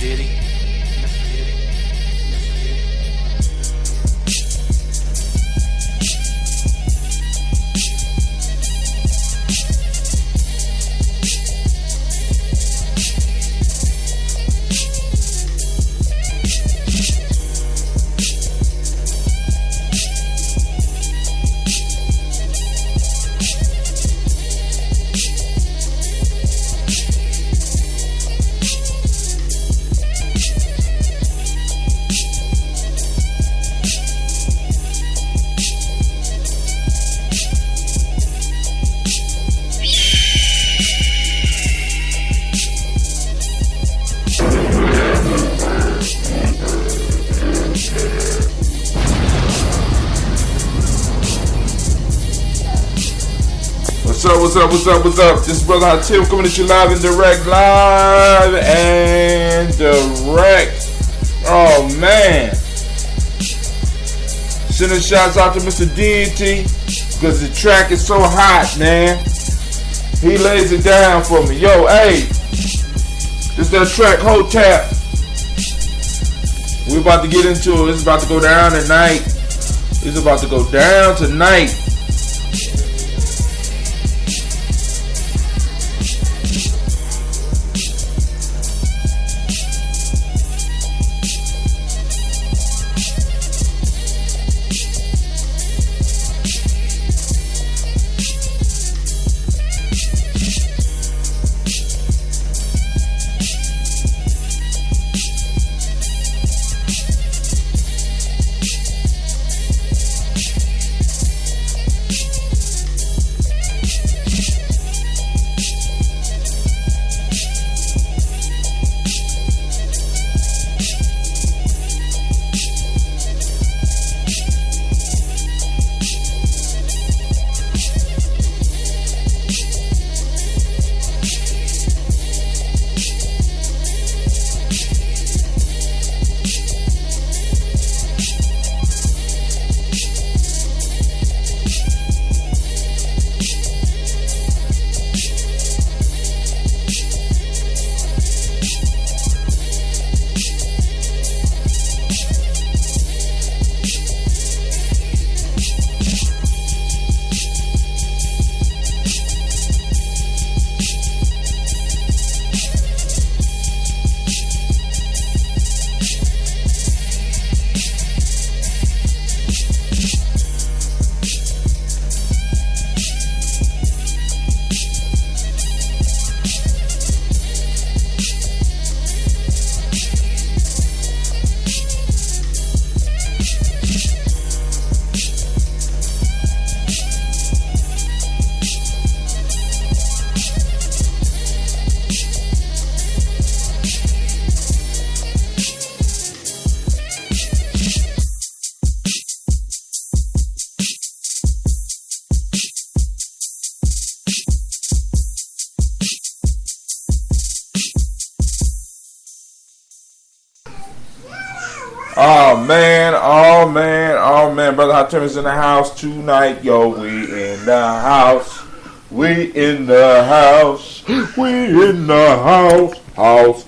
Diddy. What's up? This is Brother Hot Tim coming at you live and direct. Oh man. Sending shouts out to Mr. Deity because the track is so hot, man. He lays it down for me. Yo, hey. This is that track, Hold Tap. We're about to get into it. It's about to go down tonight. It's about to go down tonight. Oh man, Brother Hot Tim is in the house tonight, yo. We in the house. House.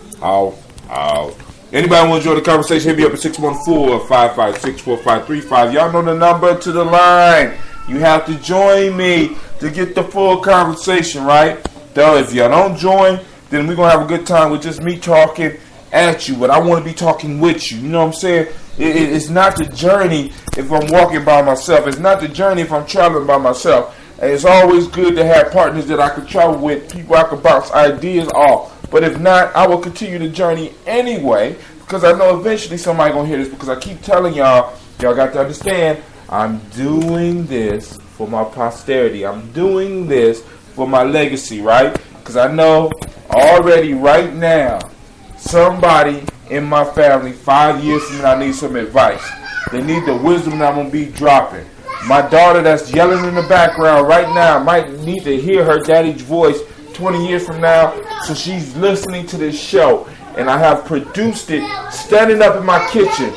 Anybody want to join the conversation, hit me up at 614-556-4535. Y'all know the number to the line. You have to join me to get the full conversation, right? Though if y'all don't join, then we're going to have a good time with just me talking at you, but I want to be talking with you. You know what I'm saying? It's not the journey if I'm walking by myself. It's not the journey if I'm traveling by myself. And it's always good to have partners that I can travel with, people I can bounce ideas off. But if not, I will continue the journey anyway, because I know eventually somebody going to hear this, because I keep telling y'all got to understand, I'm doing this for my posterity. I'm doing this for my legacy, right? Because I know already right now, somebody in my family 5 years from now needs some advice. They need the wisdom that I'm going to be dropping. My daughter that's yelling in the background right now might need to hear her daddy's voice 20 years from now, so she's listening to this show. And I have produced it standing up in my kitchen.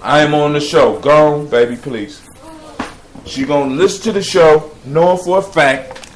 I am on the show. Go on, baby, please. She's going to listen to the show knowing for a fact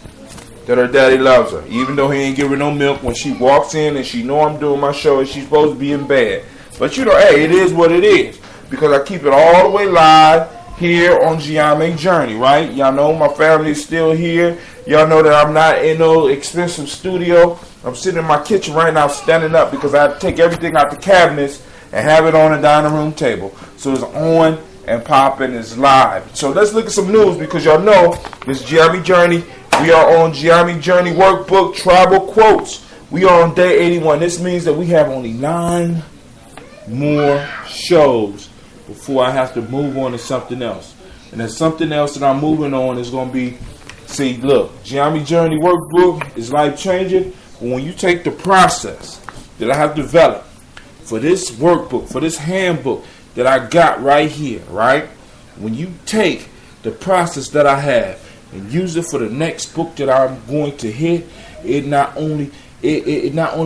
that her daddy loves her, even though he ain't give her no milk when she walks in and she know I'm doing my show and she's supposed to be in bed. But you know, hey, it is what it is, because I keep it all the way live here on Gye-Nyame Journey, right? Y'all know my family is still here. Y'all know that I'm not in no expensive studio. I'm sitting in my kitchen right now standing up because I take everything out the cabinets and have it on the dining room table. So it's on and popping, it's live. So let's look at some news, because y'all know this Gye-Nyame Journey. We are on Gye-Nyame Journey Workbook Tribal Quotes. We are on day 81. This means that we have only 9 more shows before I have to move on to something else. And that something else that I'm moving on is going to be, see, look, Gye-Nyame Journey Workbook is life-changing. But when you take the process that I have developed for this workbook, for this handbook that I got right here, right? When you take the process that I have and use it for the next book that I'm going to hit, it not only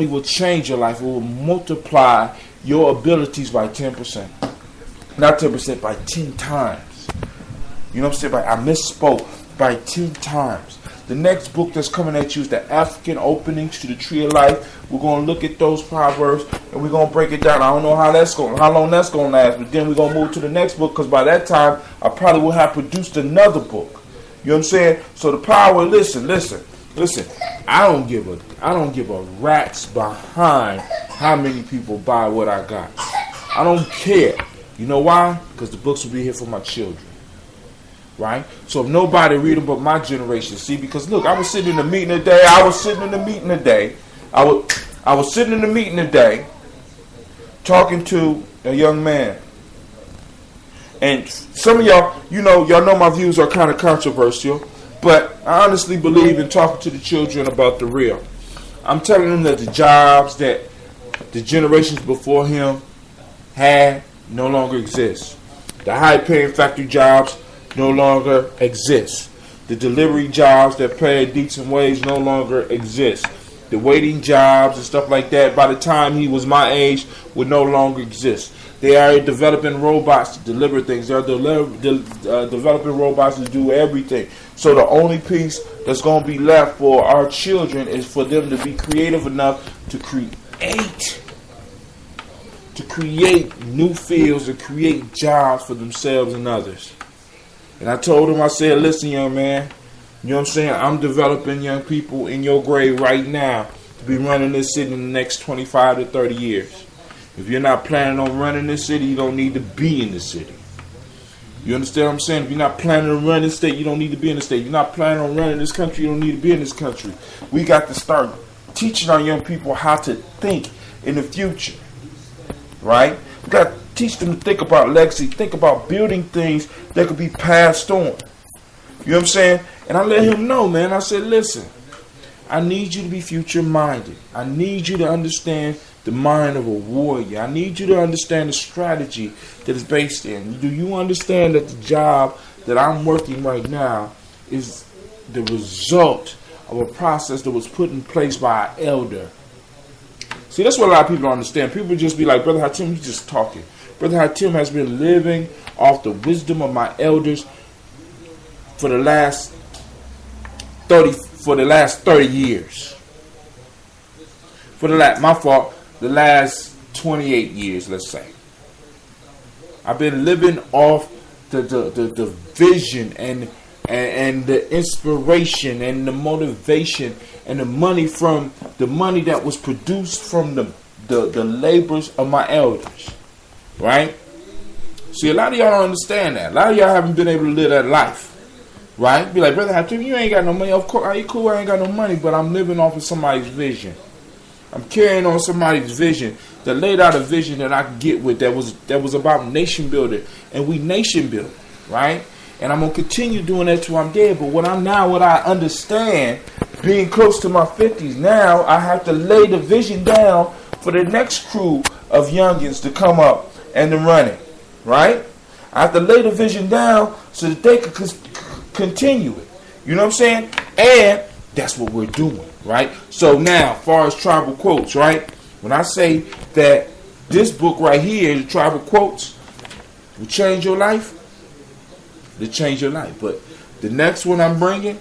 will change your life, it will multiply your abilities by 10%. Not 10%, by 10 times. You know what I'm saying? I misspoke. By 10 times. The next book that's coming at you is the African Openings to the Tree of Life. We're going to look at those proverbs and we're going to break it down. I don't know how long that's going to last, but then we're going to move to the next book, because by that time I probably will have produced another book. You know what I'm saying? So the power, listen. I don't give a rat's behind how many people buy what I got. I don't care. You know why? Because the books will be here for my children. Right? So if nobody read them but my generation, see, because look, I was sitting in the meeting today. I was sitting in the meeting today talking to a young man. And some of y'all, y'all know my views are kind of controversial, but I honestly believe in talking to the children about the real. I'm telling them that the jobs that the generations before him had no longer exist. The high-paying factory jobs no longer exist. The delivery jobs that pay a decent wage no longer exist. The waiting jobs and stuff like that, by the time he was my age, would no longer exist. They are developing robots to deliver things. They are developing robots to do everything. So the only piece that's going to be left for our children is for them to be creative enough to create new fields and create jobs for themselves and others. And I told him, I said, listen, young man, you know what I'm saying? I'm developing young people in your grade right now to be running this city in the next 25 to 30 years. If you're not planning on running this city, you don't need to be in the city. You understand what I'm saying? If you're not planning on running this state, you don't need to be in the state. You're not planning on running this country, you don't need to be in this country. We got to start teaching our young people how to think in the future. Right? We got to teach them to think about legacy, think about building things that could be passed on. You know what I'm saying? And I let him know, man. I said, listen, I need you to be future-minded. I need you to understand the mind of a warrior. I need you to understand the strategy that is based in. Do you understand that the job that I'm working right now is the result of a process that was put in place by an elder? See, that's what a lot of people don't understand. People just be like, Brother Hatim, you're just talking. Brother Hatim has been living off the wisdom of my elders for the last 30 years. The last 28 years, let's say. I've been living off the vision and the inspiration and the motivation and the money that was produced from the labors of my elders. Right? See, a lot of y'all don't understand that. A lot of y'all haven't been able to live that life. Right? Be like, Brother Hatim, you ain't got no money. Of course, are you cool? I ain't got no money, but I'm living off of somebody's vision. I'm carrying on somebody's vision that laid out a vision that I could get with that was about nation building, and we nation building, right? And I'm gonna continue doing that till I'm dead. But what I understand, being close to my 50s now, I have to lay the vision down for the next crew of youngins to come up and to run it, right? I have to lay the vision down so that they could continue it. You know what I'm saying? And that's what we're doing, right? So now, as far as tribal quotes, right? When I say that this book right here, the tribal quotes, will change your life, it'll change your life. But the next one I'm bringing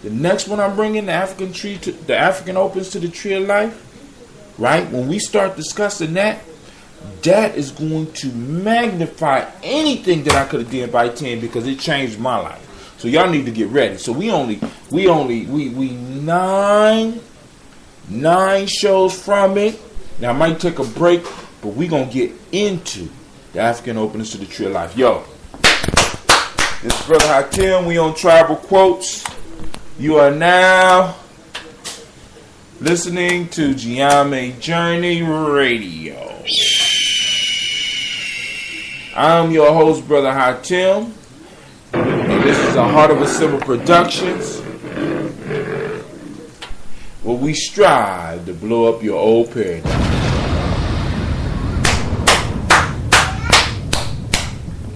The next one I'm bringing, the African Opens to the Tree of Life, right? When we start discussing that is going to magnify anything that I could have did by 10 because it changed my life. So y'all need to get ready. So we nine shows from it. Now I might take a break, but we gonna get into the African Openers to the Tree of Life. Yo, this is Brother Hakim. We on Tribal Quotes. You are now listening to Gye-Nyame Journey Radio. I'm your host, Brother Hatim, and this is a Heart of a Simple Productions, where we strive to blow up your old paradigm.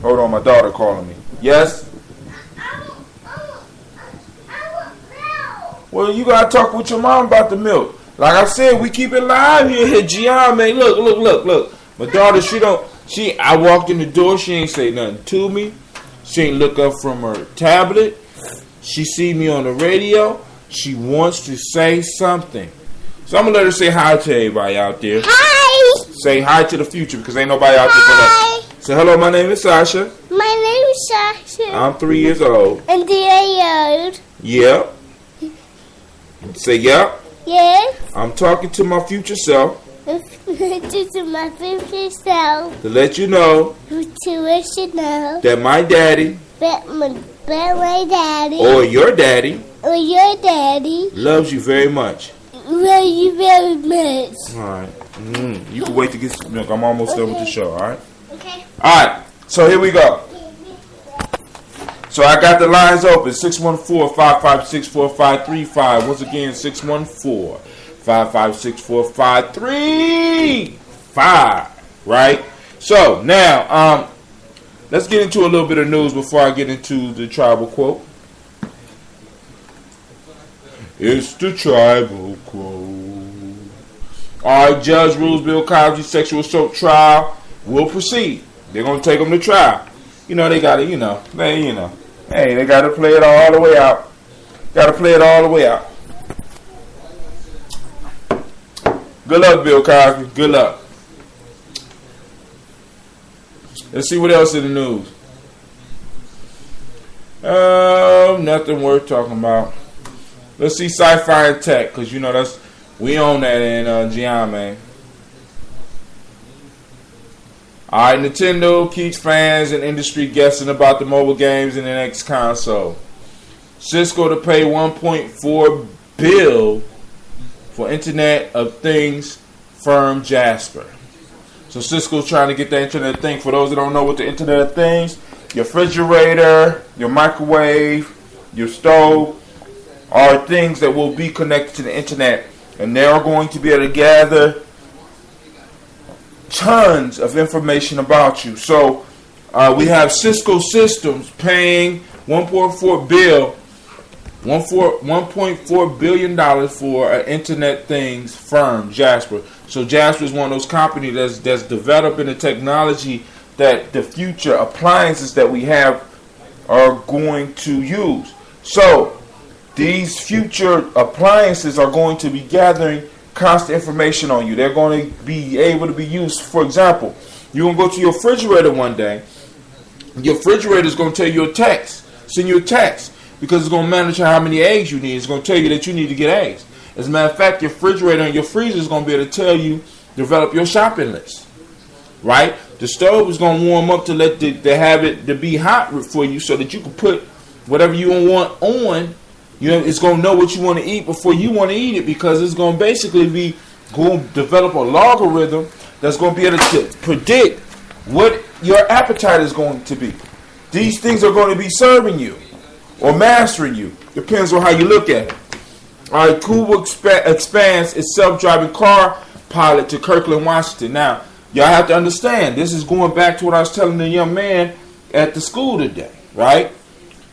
Hold on, my daughter calling me. Yes? Well, you gotta talk with your mom about the milk. Like I said, we keep it live here at Gye-Nyame. Look. My daughter, I walked in the door, she ain't say nothing to me. She ain't look up from her tablet. She see me on the radio. She wants to say something. So I'm going to let her say hi to everybody out there. Hi. Say hi to the future because ain't nobody out there but us. Say hello, my name is Sasha. My name is Sasha. I'm 3 years old. I'm 3 years old. Yeah. Say yeah. Yes. I'm talking to my future self. To my future self. To let you know. To let you know. That my daddy. That my daddy. Or your daddy. Or your daddy. Loves you very much. Love you very much. Alright. You can wait to get some milk. I'm almost done with the show, alright? Okay. Alright. So here we go. So I got the lines open. 614-556-4535. Once again, 614-556-4535. Right? So now, let's get into a little bit of news before I get into the tribal quote. It's the tribal quote. Alright, judge rules Bill Cosby's sexual assault trial will proceed. They're going to take him to trial. You know, they got to, hey, they got to play it all the way out. Got to play it all the way out. Good luck, Bill Cosby. Good luck. Let's see what else in the news. Nothing worth talking about. Let's see sci-fi and tech, because we own that in Gye-Nyame. Alright, Nintendo keeps fans and industry guessing about the mobile games in the next console. Cisco to pay $1.4 billion for Internet of Things firm Jasper. So Cisco's trying to get the Internet of Things. For those that don't know what the Internet of Things, your refrigerator, your microwave, your stove are things that will be connected to the Internet. And they're going to be able to gather tons of information about you. So we have Cisco Systems paying $1.4 billion for an Internet Things firm, Jasper. So Jasper is one of those companies that's developing the technology that the future appliances that we have are going to use. So these future appliances are going to be gathering constant information on you. They're going to be able to be used. For example, you're going to go to your refrigerator one day. Your refrigerator is going to tell you send you a text, because it's going to monitor how many eggs you need. It's going to tell you that you need to get eggs. As a matter of fact, your refrigerator and your freezer is going to be able to tell you, develop your shopping list. Right? The stove is going to warm up to have it to be hot for you, so that you can put whatever you want on. It's going to know what you want to eat before you want to eat it, because it's going to basically be going to develop a logarithm that's going to be able to predict what your appetite is going to be. These things are going to be serving you or mastering you. Depends on how you look at it. All right, Google expands its self-driving car pilot to Kirkland, Washington. Now, y'all have to understand, this is going back to what I was telling the young man at the school today, right?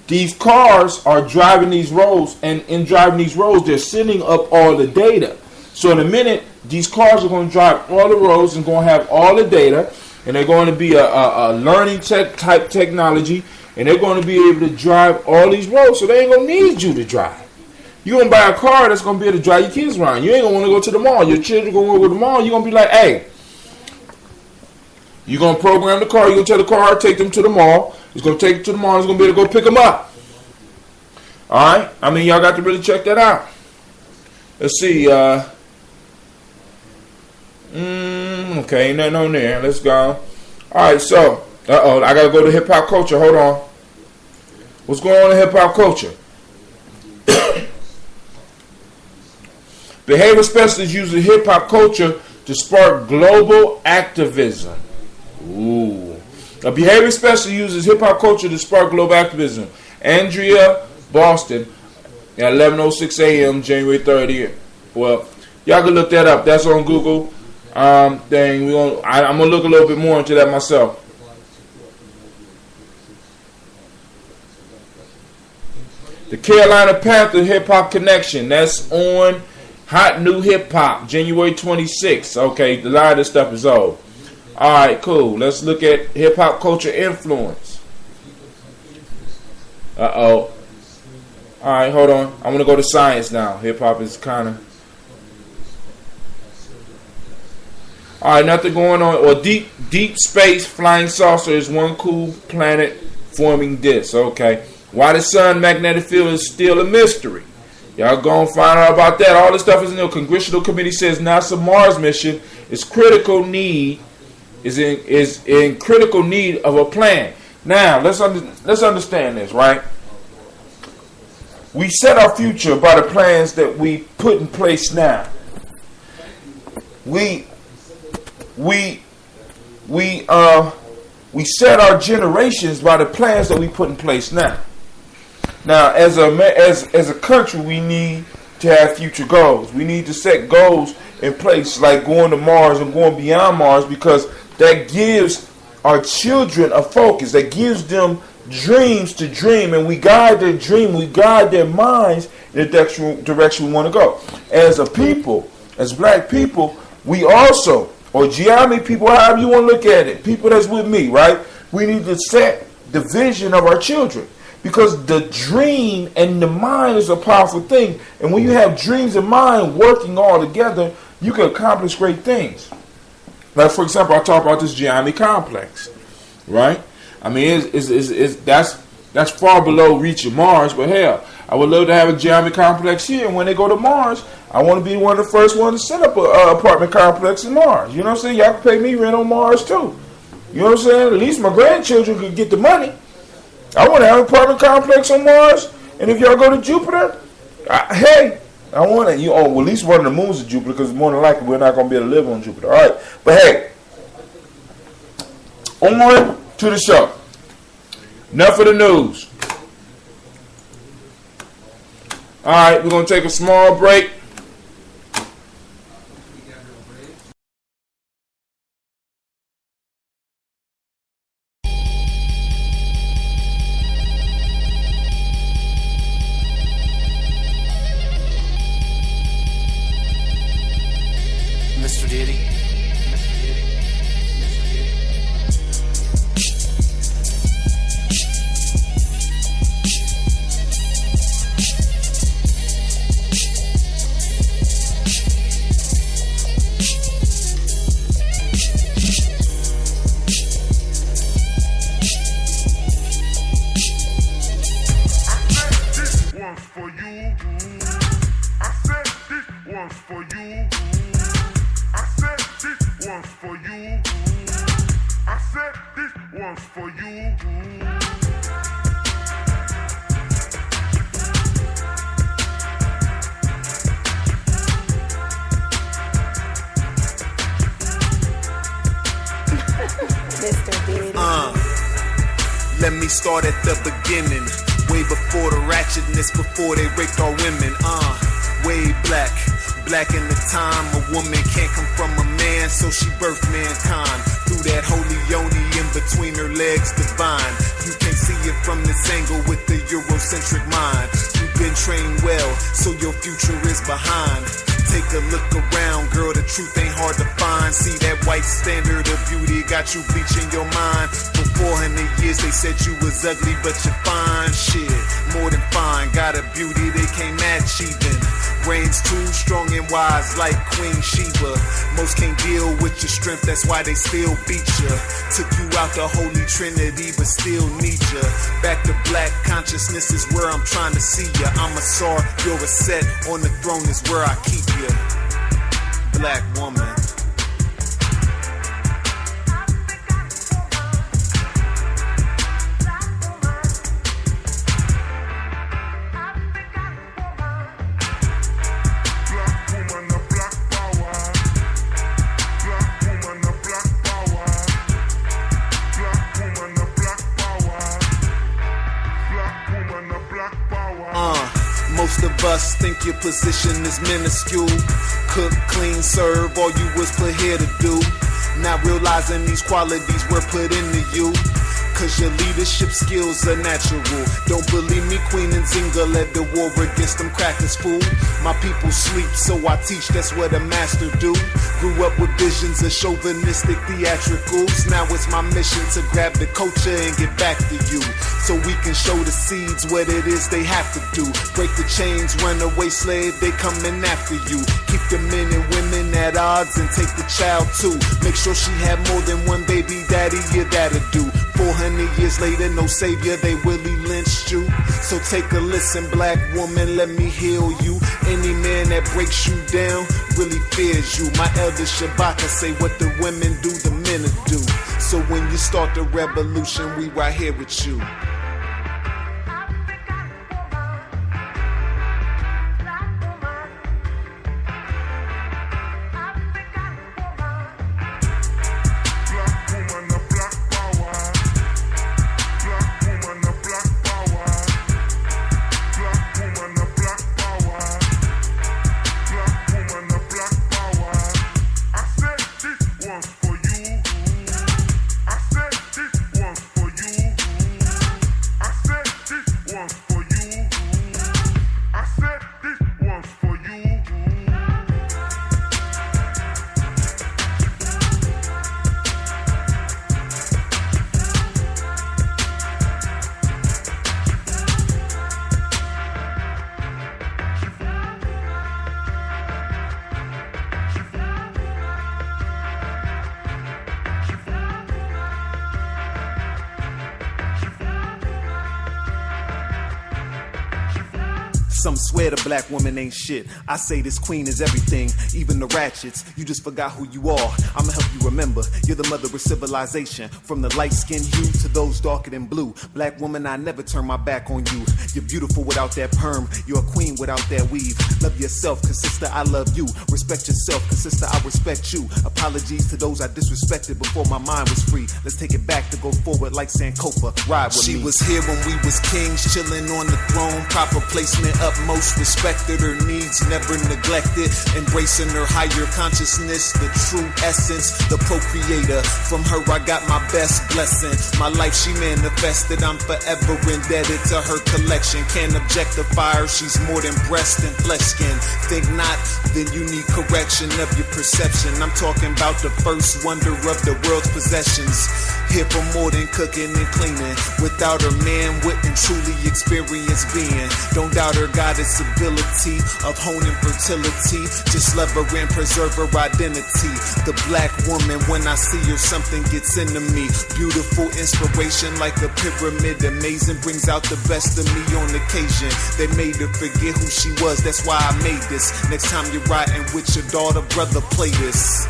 These cars are driving these roads, and in driving these roads, they're sending up all the data. So in a minute, these cars are going to drive all the roads and going to have all the data, and they're going to be a learning type technology, and they're going to be able to drive all these roads, so they ain't going to need you to drive. You gonna buy a car that's gonna be able to drive your kids around. You ain't gonna want to go to the mall. Your children gonna want to go to the mall. You gonna be like, hey, you gonna program the car. You gonna tell the car take them to the mall. It's gonna take them to the mall. It's gonna be able to go pick them up. All right. I mean, y'all got to really check that out. Let's see. Okay, ain't nothing on there. Let's go. All right. So, I gotta go to hip hop culture. Hold on. What's going on in hip hop culture? Behavior specialists use hip hop culture to spark global activism. Ooh. A behavior specialist uses hip hop culture to spark global activism. Andrea Boston at 11:06 a.m. January 30th. Well, y'all can look that up. That's on Google. I'm gonna look a little bit more into that myself. The Carolina Panther Hip Hop Connection. That's on Hot New Hip Hop, January 26th. Okay, a lot of this stuff is old. Alright, cool. Let's look at hip hop culture influence. Alright, hold on. I'm going to go to science now. Hip hop is kind of... Alright, nothing going on. Or deep space flying saucer is one cool planet forming disk. Okay. Why the sun magnetic field is still a mystery. Y'all gonna find out about that. All this stuff is in the Congressional Committee says NASA Mars mission is in critical need of a plan. Now let's understand this, right? We set our future by the plans that we put in place now. We set our generations by the plans that we put in place now. Now, as a country, we need to have future goals. We need to set goals in place, like going to Mars and going beyond Mars, because that gives our children a focus. That gives them dreams to dream, and we guide their dream. We guide their minds in the direction we want to go. As a people, as black people, we also, or Gye-Nyame people, however you want to look at it, people that's with me, right? We need to set the vision of our children. Because the dream and the mind is a powerful thing. And when you have dreams and mind working all together, you can accomplish great things. Like, for example, I talk about this Gye-Nyame complex. Right? I mean, that's far below reaching Mars. But hell, I would love to have a Gye-Nyame complex here. And when they go to Mars, I want to be one of the first ones to set up an apartment complex in Mars. You know what I'm saying? Y'all can pay me rent on Mars too. You know what I'm saying? At least my grandchildren could get the money. I want to have an apartment complex on Mars, and if y'all go to Jupiter, I want it. Well, at least one of the moons of Jupiter, because more than likely we're not going to be able to live on Jupiter. All right, but hey, on to the show. Enough of the news. All right, we're going to take a small break. Mr. Diddy. For you, I said this one's for you. I said this one's for you. I said this one's for you. Mr. Diddy. Let me start at the beginning. Way before the ratchetness, before they raped our women. Way black in the time. A woman can't come from a man, so she birthed mankind. Through that holy yoni in between her legs, divine. You can see it from this angle with the Eurocentric mind. You've been trained well, so your future is behind. Take a look around, girl, the truth ain't hard to find. See that white standard of beauty got you bleaching your mind. For 400 years they said you was ugly, but you're fine. Shit, more than fine. Got a beauty they can't match achieving. Brains too strong and wise like Queen Sheba. Most can't deal with your strength, that's why they still beat ya. Took you out the Holy Trinity, but still need ya. Back to black consciousness is where I'm trying to see ya. I'm a Sar, you're a set, on the throne is where I keep ya. Black woman. Most of us think your position is minuscule. Cook, clean, serve, all you was put here to do. Not realizing these qualities were put into you. Cause your leadership skills are natural. Don't believe me, Queen Nzinga led the war against them crackers, fool. My people sleep, so I teach, that's what a master do. Grew up with visions of chauvinistic theatricals. Now it's my mission to grab the culture and get back to you. So we can show the seeds what it is they have to do. Break the chains, runaway slave, they coming after you. Keep the men and women at odds and take the child too. Make sure she have more than one baby daddy, yeah, that'll do. 400 years later, no savior, they really lynched you. So take a listen, black woman, let me heal you. Any man that breaks you down really fears you. My elder Shabaka say what the women do, the men will do. So when you start the revolution, we right here with you. Some swear the black woman ain't shit. I say this queen is everything, even the ratchets. You just forgot who you are. I'ma help you remember. You're the mother of civilization. From the light-skinned hue to those darker than blue. Black woman, I never turn my back on you. You're beautiful without that perm. You're a queen without that weave. Love yourself, cause sister, I love you. Respect yourself, cause sister, I respect you. Apologies to those I disrespected before my mind was free. Let's take it back to go forward like Sankofa. Ride with me. She was here when we was kings, chilling on the throne. Proper placement up. Most respected, her needs never neglected, embracing her higher consciousness, the true essence, the procreator. From her I got my best blessing. My life she manifested, I'm forever indebted to her collection. Can't objectify her, she's more than breast and flesh skin. Think not, then you need correction of your perception. I'm talking about the first wonder of the world's possessions. Here for more than cooking and cleaning. Without her, man wouldn't truly experience being. Don't doubt her goddess ability of honing fertility. Just love her and preserve her identity. The black woman, when I see her, something gets into me. Beautiful inspiration like a pyramid. Amazing, brings out the best of me on occasion. They made her forget who she was, that's why I made this. Next time you're riding with your daughter, brother, play this.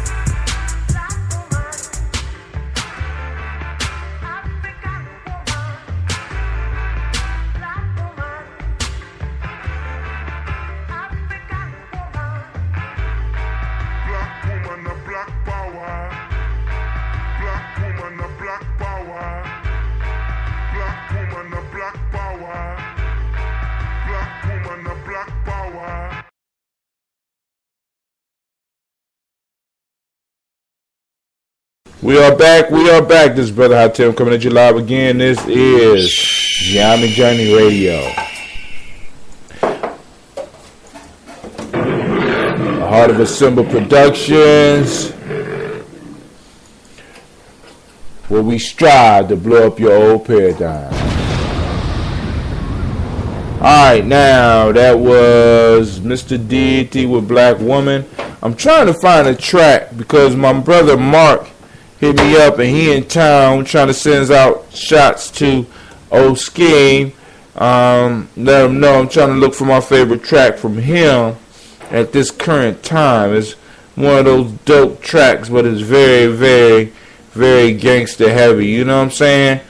We are back. This is Brother Hatem coming at you live again. This is Gye-Nyame Journey Radio. The Heart of Assemble Productions, where we strive to blow up your old paradigm. Alright, now that was Mr. Deity with Black Woman. I'm trying to find a track because my brother Mark hit me up and he in town trying to send out shots to Old Scheme. Let him know I'm trying to look for my favorite track from him at this current time. It's one of those dope tracks, but it's very, very, very gangster heavy. You know what I'm saying?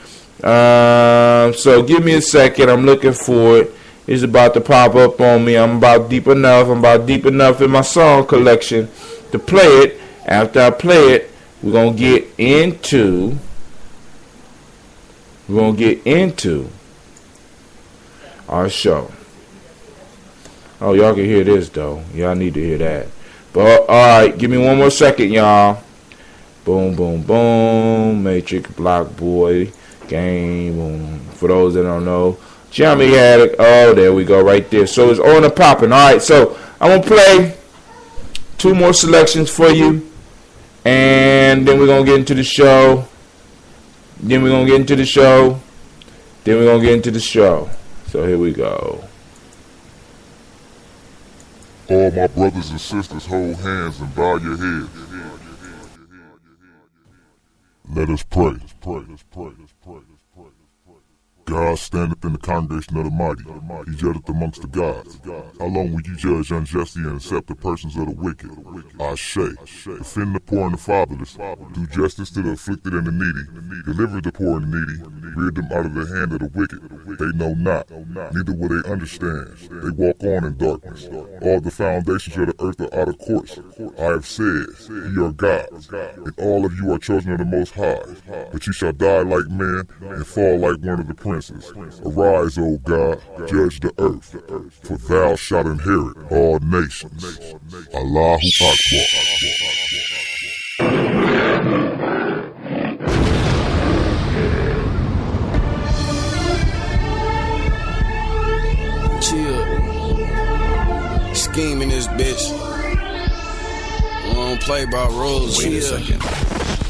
So give me a second. I'm looking for it. It's about to pop up on me. I'm about deep enough in my song collection to play it. After I play it, we're gonna get into our show. Oh, y'all can hear this though. Y'all need to hear that. But alright, give me one more second, y'all. Boom, boom, boom. Matrix, Block Boy, Game, boom. For those that don't know, Gye-Nyame had it. Oh, there we go, right there. So it's on and popping. Alright, so I'm gonna play 2 more selections for you. And then we're gonna get into the show. So here we go. All my brothers and sisters, hold hands and bow your heads. Let us pray. God standeth in the congregation of the mighty. He judgeth amongst the gods. How long will you judge unjustly and accept the persons of the wicked? Ashe. Defend the poor and the fatherless. Do justice to the afflicted and the needy. Deliver the poor and the needy. Rid them out of the hand of the wicked. They know not, neither will they understand. They walk on in darkness. All the foundations of the earth are out of course. I have said, ye are gods, and all of you are children of the Most High. But ye shall die like men and fall like one of the princes. Arise, O God, judge the earth, for thou shalt inherit all nations. Allahu Akbar. Chill. Scheming this bitch. I don't play by rules. Wait a second.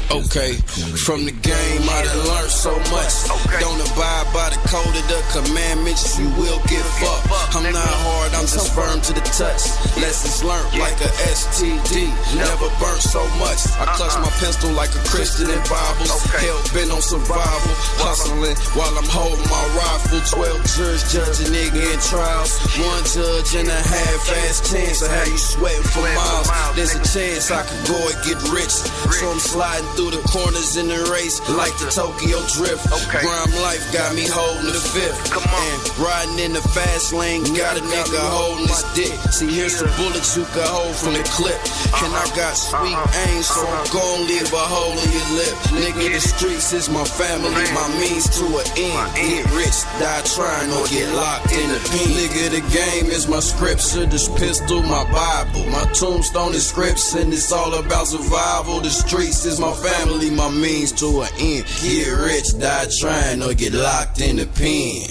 Okay, from the game I done learned so much. Don't abide by the code of the commandments, you will get fucked. I'm not hard, I'm just firm to the touch. Lessons learned like a STD, never burnt so much. I clutch my pistol like a Christian in Bibles. Hell bent on survival, hustling while I'm holding my rifle. 12 jurors judge a nigga in trials. 1 judge and a half-ass chance of how you sweating for miles. There's a chance I could go and get rich, so I'm sliding through the corners in the race like the Tokyo Drift. Grime life got me holding the fifth. And riding in the fast lane got a nigga holding his dick. See, here's the bullets you can hold from the clip. And I got sweet aim, so I'm gon' leave a hole in your lip. Nigga, the streets is my family, my means to an end. Get rich, die trying, or get locked in the pen. Nigga, the game is my scripture, this pistol, my Bible. My tombstone is scripts, and it's all about survival. The streets is my family, my means to an end. Get rich, die trying, or get locked in the pen.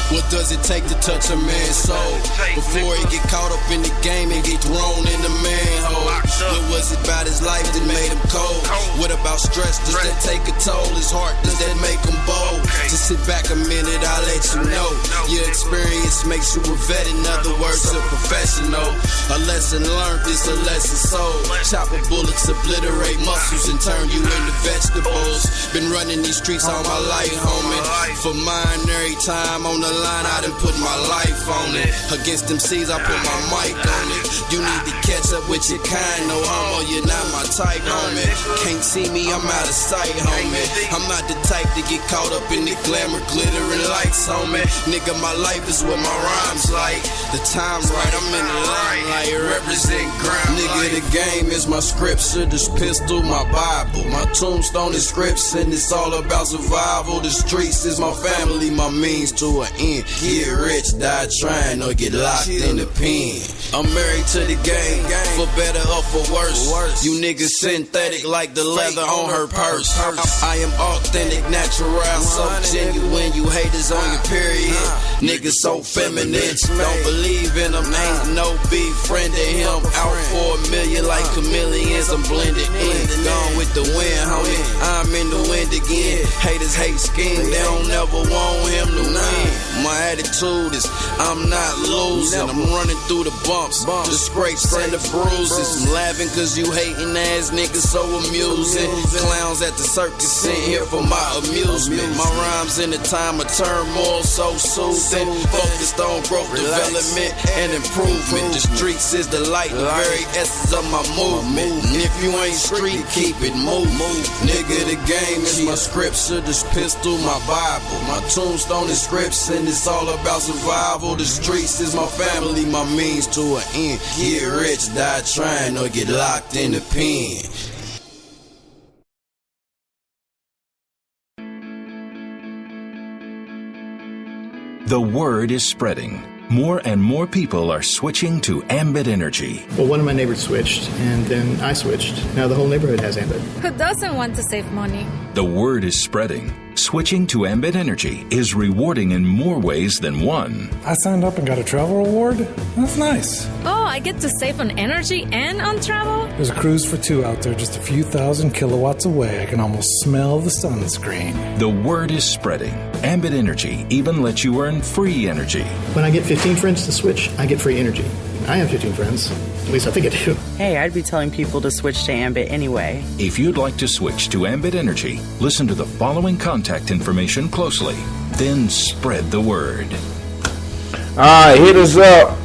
What does it take to touch a man's soul before he get caught up in the game and get thrown in the manhole? What was it about his life that made him cold? What about stress? Does that take a toll? His heart, does that make him bold? Just sit back a minute, I'll let you know. Your experience makes you a vet, in other words, a professional. A lesson learned is a lesson sold. Chopper bullets obliterate muscles and turn you into vegetables. Been running these streets all my life, homie. For mine, every time on the line, I done put my life on it. Against them C's, I put my mic on it. You need to catch up with your kind, no homo, you're not my type, homie. Can't see me, I'm out of sight, homie. I'm not the type to get caught up in the glamour, glitter, and lights, homie. Nigga, my life is what my rhymes like. The time's right, I'm in the limelight, represent grime. Nigga, the game is my scripture, this pistol, my Bible. My tombstone is scripts, and it's all about survival. The streets is my family, my means to an end. Get rich, die trying, or get locked in the pen. I'm married to the game, for better or for worse. You niggas synthetic like the leather on her purse. I am authentic, natural, so genuine. You haters on your period. Niggas so feminine, don't believe in him. Ain't no beef, friend of him. Out for $1 million like chameleons, I'm blended in. Gone with the wind, homie. I'm in the wind again. Haters hate scheme, they don't never want him to win. My attitude is I'm not losing. I'm running through the bumps, the scrapes and the bruises. I'm laughing cause you hating ass niggas so amusing. Clowns at the circus sitting here for my amusement. My rhymes in the time of turmoil so soothing. Focused on growth, development, and improvement. The streets is the light, the very essence of my movement. And if you ain't street, keep it moving. Nigga, the game is my scripture, this pistol, my Bible. My tombstone is scripts, and it's all about survival. The streets is my family, my means to an end. Get rich, die trying, or get locked in the pen. The word is spreading. More and more people are switching to Ambit Energy. Well, one of my neighbors switched, and then I switched. Now the whole neighborhood has Ambit. Who doesn't want to save money? The word is spreading. Switching to Ambit Energy is rewarding in more ways than one. I signed up and got a travel reward. That's nice. Oh, I get to save on energy and on travel? There's a cruise for two out there just a few thousand kilowatts away. I can almost smell the sunscreen. The word is spreading. Ambit Energy even lets you earn free energy. When I get 15 friends to switch, I get free energy. I have 15 friends. At least I think I do. Hey, I'd be telling people to switch to Ambit anyway. If you'd like to switch to Ambit Energy, listen to the following contact information closely. Then spread the word. Alright, hit us up.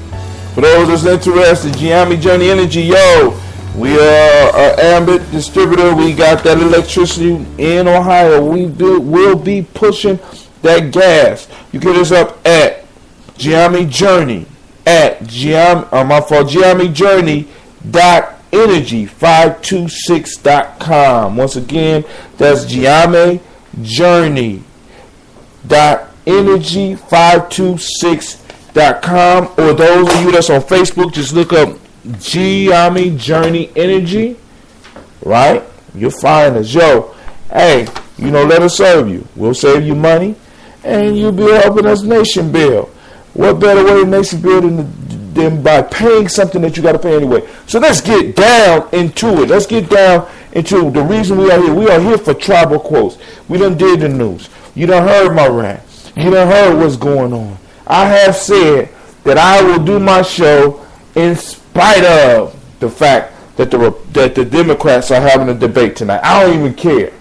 For those that's interested, Gye-Nyame Journey Energy, yo. We are an Ambit distributor. We got that electricity in Ohio. We'll be pushing that gas. You get us up at Gye-Nyame Journey at GyeNyame.energy526.com. Once again, that's GyeNyame.energy526.com. Or those of you that's on Facebook, just look up Gye-Nyame Journey Energy, right? You'll find us. Yo, hey, let us serve you. We'll save you money, and you'll be helping us nation build. What better way to nation build than by paying something that you got to pay anyway? So let's get down into it. Let's get down into the reason we are here. We are here for tribal quotes. We done did the news. You done heard my rant. You done heard what's going on. I have said that I will do my show in spite of the fact that the Democrats are having a debate tonight. I don't even care.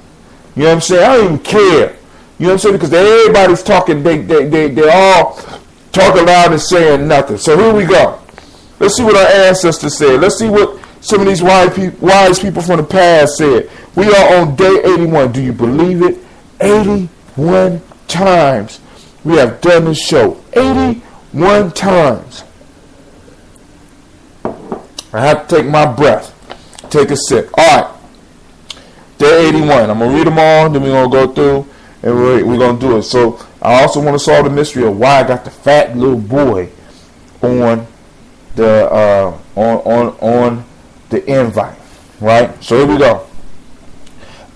You know what I'm saying? I don't even care. You know what I'm saying? Because everybody's talking. They all talking loud and saying nothing. So here we go. Let's see what our ancestors said. Let's see what some of these wise people from the past said. We are on day 81. Do you believe it? 81 times we have done this show. 81 times. I have to take my breath. Take a sip. All right. Day 81. I'm going to read them all. Then we're going to go through and we're going to do it. So I also want to solve the mystery of why I got the fat little boy on the on the invite. Right? So here we go.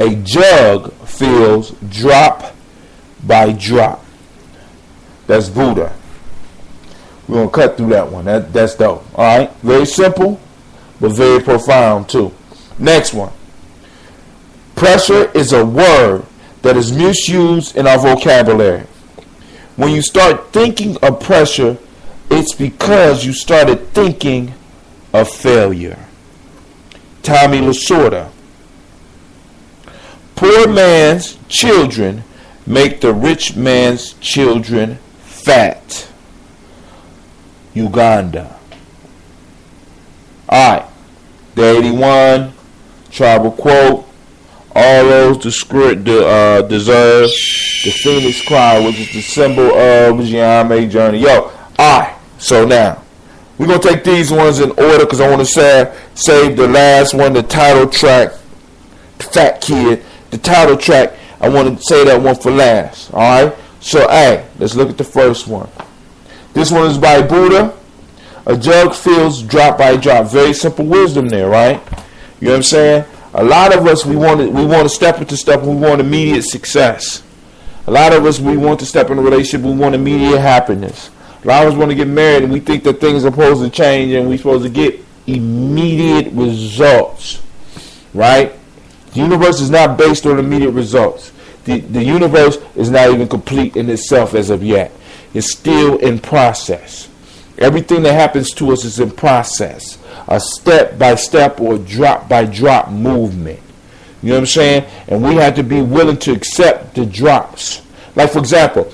A jug fills drop by drop. That's Buddha. We're going to cut through that one. That's dope. All right? Very simple, but very profound too. Next one. Pressure is a word that is misused in our vocabulary. When you start thinking of pressure, it's because you started thinking of failure. Tommy Lasorda. Poor man's children make the rich man's children fat. Uganda. Alright. Day 81. Tribal quote. All those deserve the Phoenix Cry, which is the symbol of Gye-Nyame Journey. Yo, alright. So now, we're going to take these ones in order because I want to save the last one, the title track, the Fat Kid. The title track, I want to say that one for last. Alright? So, hey, let's look at the first one. This one is by Buddha. A jug fills drop by drop. Very simple wisdom there, right? You know what I'm saying? A lot of us, we want to step into stuff. We want immediate success. A lot of us, we want to step in a relationship. We want immediate happiness. A lot of us want to get married and we think that things are supposed to change and we're supposed to get immediate results, right? The universe is not based on immediate results. The universe is not even complete in itself as of yet. It's still in process. Everything that happens to us is in process. A step-by-step or drop-by-drop movement. You know what I'm saying? And we have to be willing to accept the drops. Like, for example,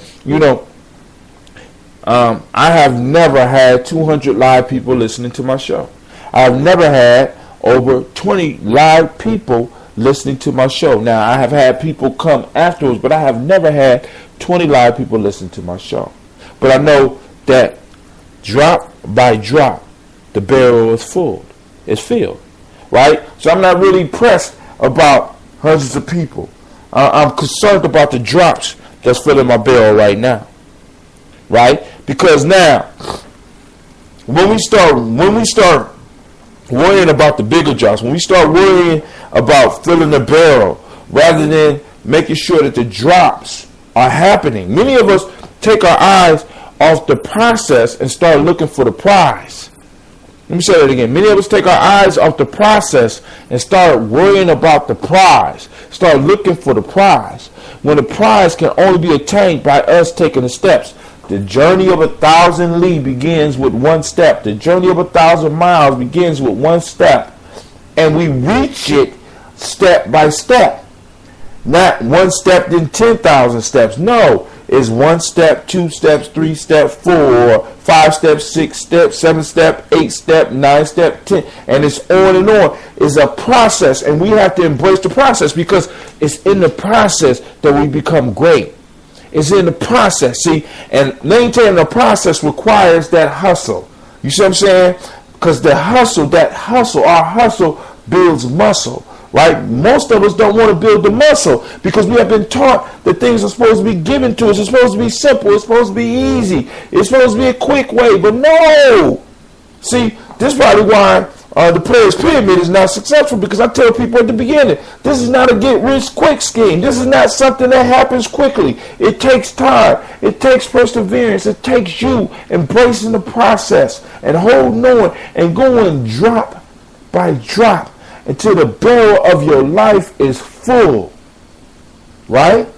I have never had 200 live people listening to my show. I've never had over 20 live people listening to my show. Now, I have had people come afterwards, but I have never had 20 live people listening to my show. But I know that drop by drop, the barrel is full. It's filled, right? So I'm not really pressed about hundreds of people. I'm concerned about the drops that's filling my barrel right now, right? Because now, when we start worrying about the bigger drops, when we start worrying about filling the barrel rather than making sure that the drops are happening, many of us take our eyes off the process and start looking for the prize. Let me say that again. Many of us take our eyes off the process and start worrying about the prize. Start looking for the prize. When the prize can only be attained by us taking the steps. The journey of 1,000 li begins with one step. The journey of 1,000 miles begins with one step. And we reach it step by step. Not one step, then 10,000 steps. No. Is 1 step, 2 steps, 3 steps, 4, 5 steps, 6 steps, 7 steps, 8 steps, 9 steps, 10, and it's on and on. It's a process, and we have to embrace the process because it's in the process that we become great. It's in the process, see, and maintaining the process requires that hustle. You see what I'm saying? Because our hustle builds muscle. Right? Most of us don't want to build the muscle because we have been taught that things are supposed to be given to us. It's supposed to be simple. It's supposed to be easy. It's supposed to be a quick way. But no! See, this is probably why the player's pyramid is not successful, because I tell people at the beginning, this is not a get-rich-quick scheme. This is not something that happens quickly. It takes time. It takes perseverance. It takes you embracing the process and holding on and going drop by drop until the barrel of your life is full. Right?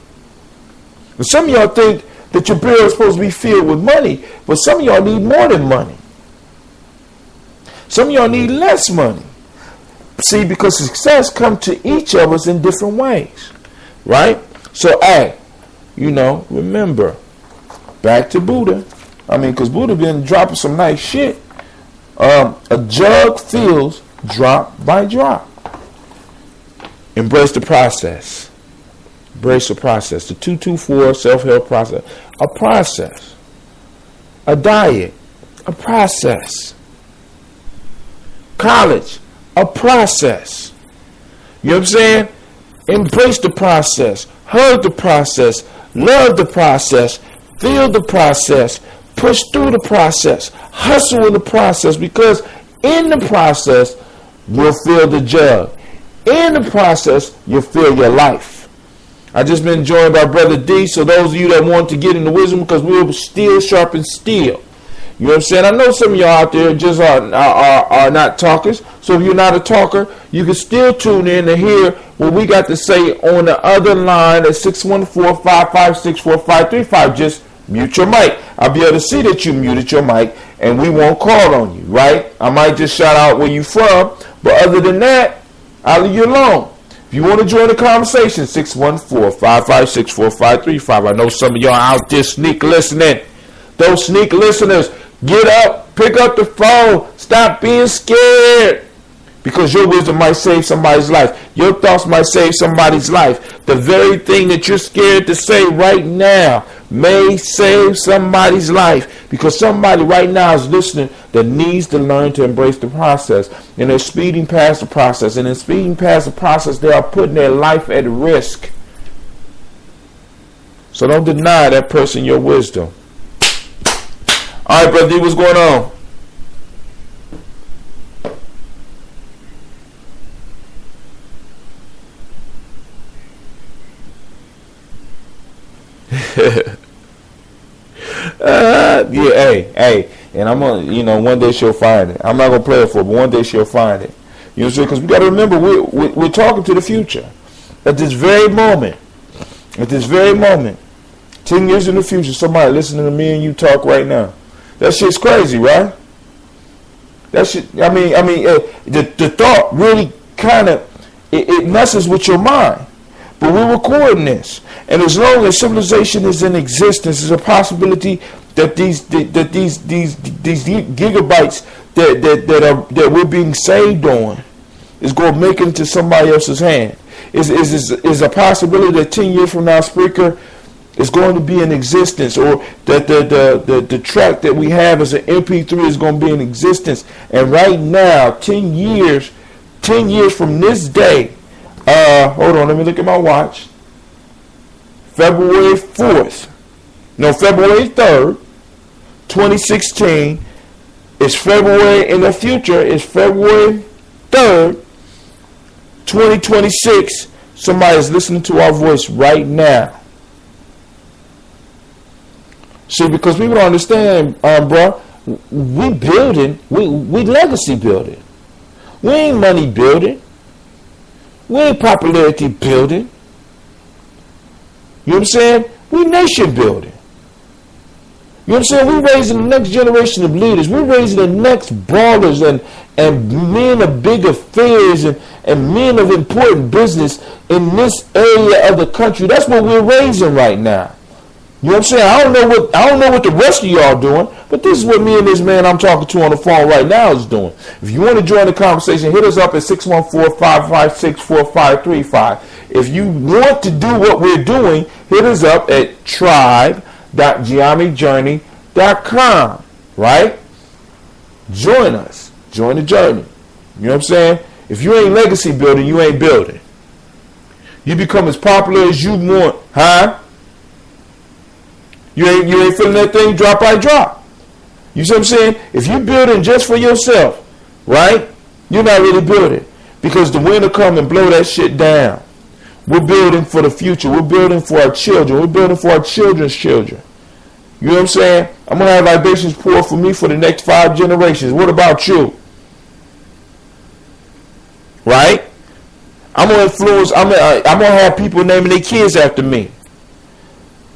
And some of y'all think that your barrel is supposed to be filled with money, but some of y'all need more than money. Some of y'all need less money. See, because success comes to each of us in different ways. Right? So, remember, back to Buddha. Because Buddha been dropping some nice shit. A jug fills drop by drop. Embrace the process. Embrace the process. The 224 self-help process. A process. A diet. A process. College. A process. You know what I'm saying? Embrace the process. Hug the process. Love the process. Feel the process. Push through the process. Hustle in the process, because in the process, you'll fill the jug. In the process, you'll fill your life. I just been joined by Brother D. So those of you that want to get into wisdom, because we're steel sharpen steel. You know what I'm saying? I know some of y'all out there just are not talkers. So if you're not a talker, you can still tune in to hear what we got to say on the other line at 614-556-4535. Just mute your mic. I'll be able to see that you muted your mic, and we won't call on you, right? I might just shout out where you from, but other than that, I'll leave you alone. If you want to join the conversation, 614-556-4535. I know some of y'all out there sneak listening. Those sneak listeners, get up, pick up the phone, stop being scared. Because your wisdom might save somebody's life. Your thoughts might save somebody's life. The very thing that you're scared to say right now may save somebody's life. Because somebody right now is listening that needs to learn to embrace the process. And they're speeding past the process. And in speeding past the process, they are putting their life at risk. So don't deny that person your wisdom. All right, Brother D, what's going on? Yeah, hey, and I'm gonna, one day she'll find it. I'm not gonna play it for her, but one day she'll find it. You know what I'm saying? Because we got to remember, we're talking to the future. At this very moment, 10 years in the future, somebody listening to me and you talk right now. That shit's crazy, right? That shit. I mean, the thought really kind of it messes with your mind. But we're recording this, and as long as civilization is in existence, there's a possibility that these gigabytes that we're being saved on is going to make it into somebody else's hand. Is a possibility that 10 years from now, Spreaker is going to be in existence, or that the track that we have as an MP3 is going to be in existence. And right now, 10 years from this day, hold on, let me look at my watch. February 3rd, 2016. It's February in the future. It's February 3rd, 2026. Somebody's listening to our voice right now. See, because people don't understand, bro, we building, we legacy building. We ain't money building. We ain't popularity building. You know what I'm saying? We nation building. You know what I'm saying? We're raising the next generation of leaders. We're raising the next ballers and men of big affairs and men of important business in this area of the country. That's what we're raising right now. You know what I'm saying? I don't know what the rest of y'all doing, but this is what me and this man I'm talking to on the phone right now is doing. If you want to join the conversation, hit us up at 614-556-4535. If you want to do what we're doing, hit us up at tribe.gyenamejourney.com, right? Join us. Join the journey. You know what I'm saying? If you ain't legacy building, you ain't building. You become as popular as you want, huh? You ain't feeling that thing drop by drop. You see what I'm saying? If you're building just for yourself, right? You're not really building, because the wind will come and blow that shit down. We're building for the future. We're building for our children. We're building for our children's children. You know what I'm saying? I'm going to have libations poured for me for the next 5 generations. What about you? Right? I'm going to influence, I'm going to have people naming their kids after me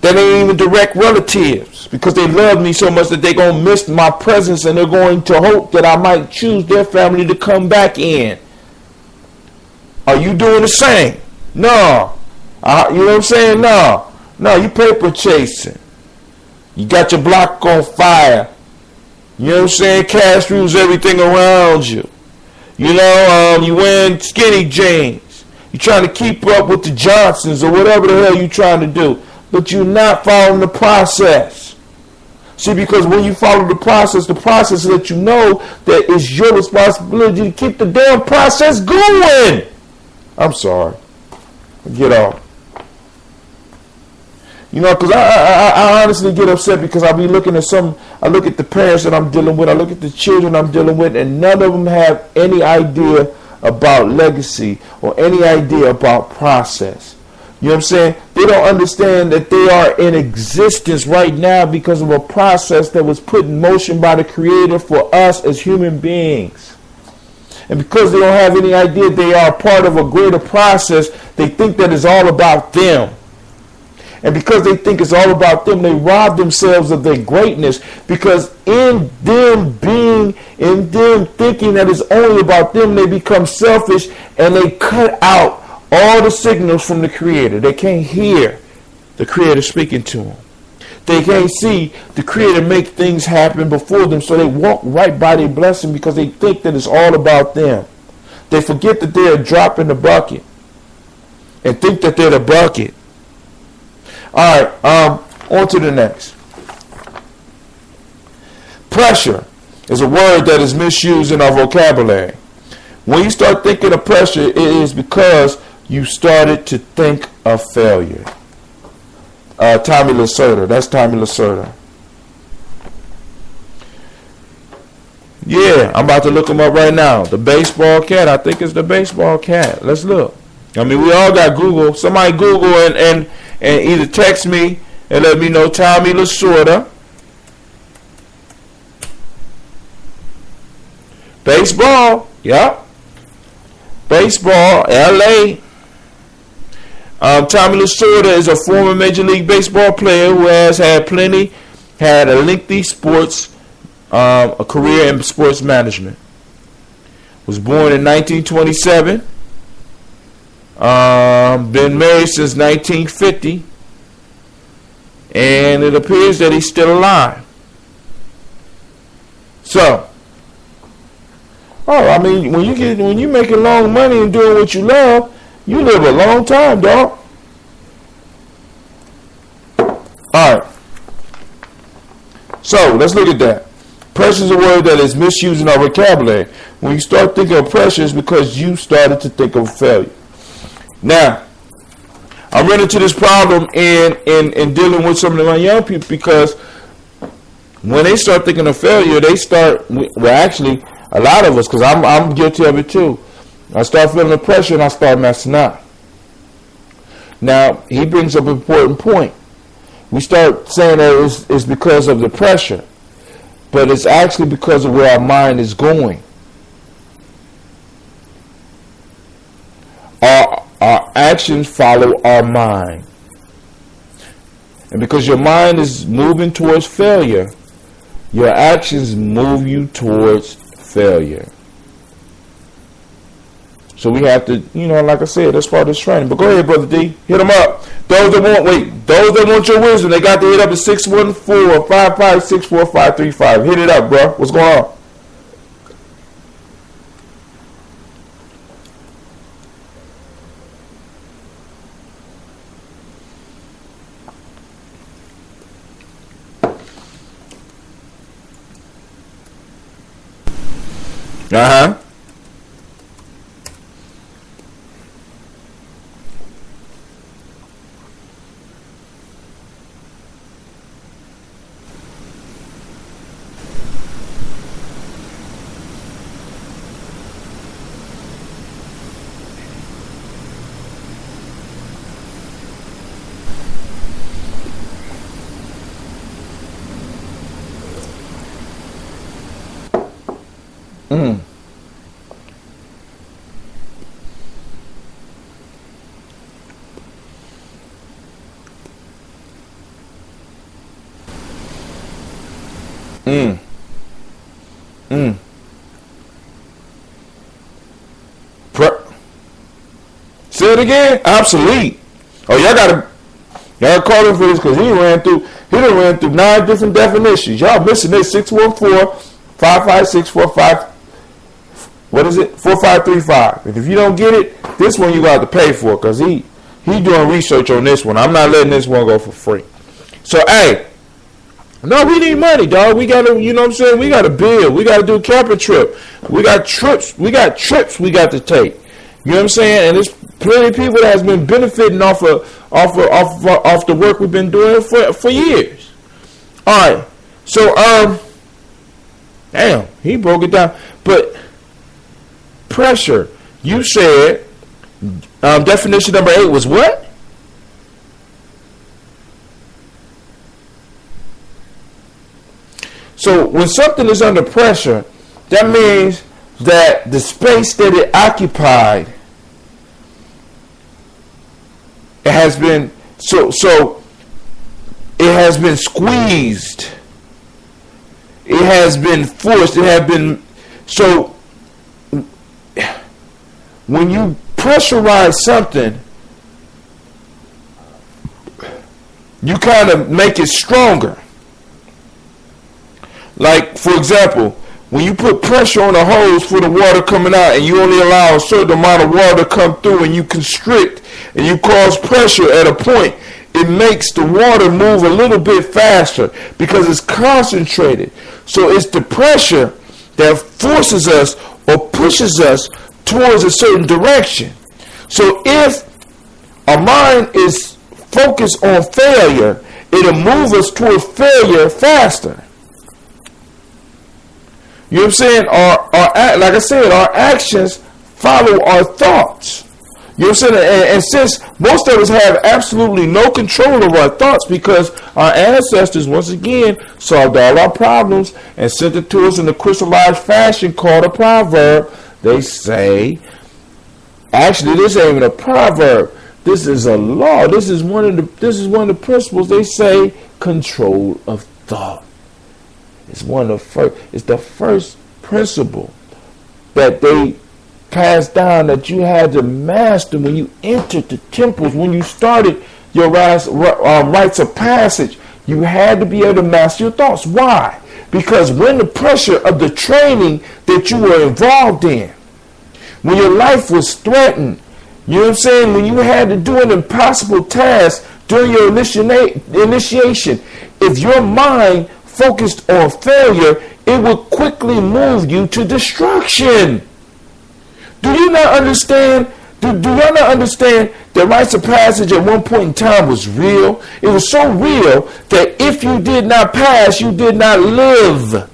that ain't even direct relatives, because they love me so much that they're going to miss my presence, and they're going to hope that I might choose their family to come back in. Are you doing the same? No. You know what I'm saying? No, you paper chasing. You got your block on fire. You know what I'm saying? Cash rules everything around you. You know, you wearing skinny jeans. You trying to keep up with the Johnsons or whatever the hell you trying to do. But you're not following the process. See, because when you follow the process lets you know that it's your responsibility to keep the damn process going. I'm sorry. Get off. You know, because I honestly get upset, because I be looking at I look at the parents that I'm dealing with, I look at the children I'm dealing with, and none of them have any idea about legacy or any idea about process. You know what I'm saying? They don't understand that they are in existence right now because of a process that was put in motion by the Creator for us as human beings. And because they don't have any idea they are part of a greater process, they think that it's all about them. And because they think it's all about them, they rob themselves of their greatness, because in them thinking that it's only about them, they become selfish and they cut out all the signals from the Creator. They can't hear the Creator speaking to them. They can't see the Creator make things happen before them, so they walk right by their blessing because they think that it's all about them. They forget that they're a drop in the bucket and think that they're the bucket. All right, on to the next. Pressure is a word that is misused in our vocabulary. When you start thinking of pressure, it is because you started to think of failure. Tommy Lacerda. That's Tommy Lacerda. Yeah, I'm about to look him up right now. The baseball cat. I think it's the baseball cat. Let's look. I mean, we all got Google. Somebody Google and either text me and let me know Tommy Lacerda. Baseball. Yep. Baseball. LA. Tommy Lasorda is a former Major League Baseball player who has had a lengthy a career in sports management. Was born in 1927. Been married since 1950. And it appears that he's still alive. So, I mean, when you making long money and doing what you love, you live a long time, dog. Alright. So, let's look at that. Pressure is a word that is misused in our vocabulary. When you start thinking of pressure, it's because you started to think of failure. Now, I'm running into this problem in dealing with some of my young people, because when they start thinking of failure, actually, a lot of us, because I'm guilty of it too, I start feeling the pressure and I start messing up. Now, he brings up an important point. We start saying that it's because of the pressure, but it's actually because of where our mind is going. Our actions follow our mind. And because your mind is moving towards failure, your actions move you towards failure. So we have to, like I said, that's part of this training. But go ahead, Brother D. Hit them up. Those that want your wisdom, they got to hit up at 614-556-4535. Hit it up, bro. What's going on? Uh-huh. Mm. Mm. Mm. Say it again. Obsolete. Oh, y'all gotta call him for this, because he ran through 9 different definitions. Y'all missing this. 614-556-45. What is it? 4535. And if you don't get it, this one you got to pay for, because he doing research on this one. I'm not letting this one go for free. So, hey, no, we need money, dog. We got to, you know what I'm saying? We got to build. We got to do a camping trip. We got trips. We got to take. You know what I'm saying? And there's plenty of people that has been benefiting off the work we've been doing for years. All right. So, damn, he broke it down. But pressure, you said definition number 8 was what? So when something is under pressure, that means that the space that it occupied, it has been so it has been squeezed, it has been forced, it has been so. When you pressurize something, you kind of make it stronger. Like, for example, when you put pressure on a hose for the water coming out, and you only allow a certain amount of water to come through, and you constrict and you cause pressure at a point, it makes the water move a little bit faster because it's concentrated. So it's the pressure that forces us or pushes us towards a certain direction. So if our mind is focused on failure, it'll move us towards failure faster. You know what I'm saying? Like I said, our actions follow our thoughts. You know what I'm saying? And since most of us have absolutely no control of our thoughts because our ancestors, once again, solved all our problems and sent it to us in a crystallized fashion called a proverb, they say, actually, this ain't even a proverb. This is a law. This is one of the principles. They say control of thought. It's the first principle that they passed down that you had to master when you entered the temples, when you started your rites of passage. You had to be able to master your thoughts. Why? Because when the pressure of the training that you were involved in, when your life was threatened, you know what I'm saying, when you had to do an impossible task during your initiation, if your mind focused on failure, it would quickly move you to destruction. Do you not understand? Do y'all not understand that rites of passage at one point in time was real? It was so real that if you did not pass, you did not live.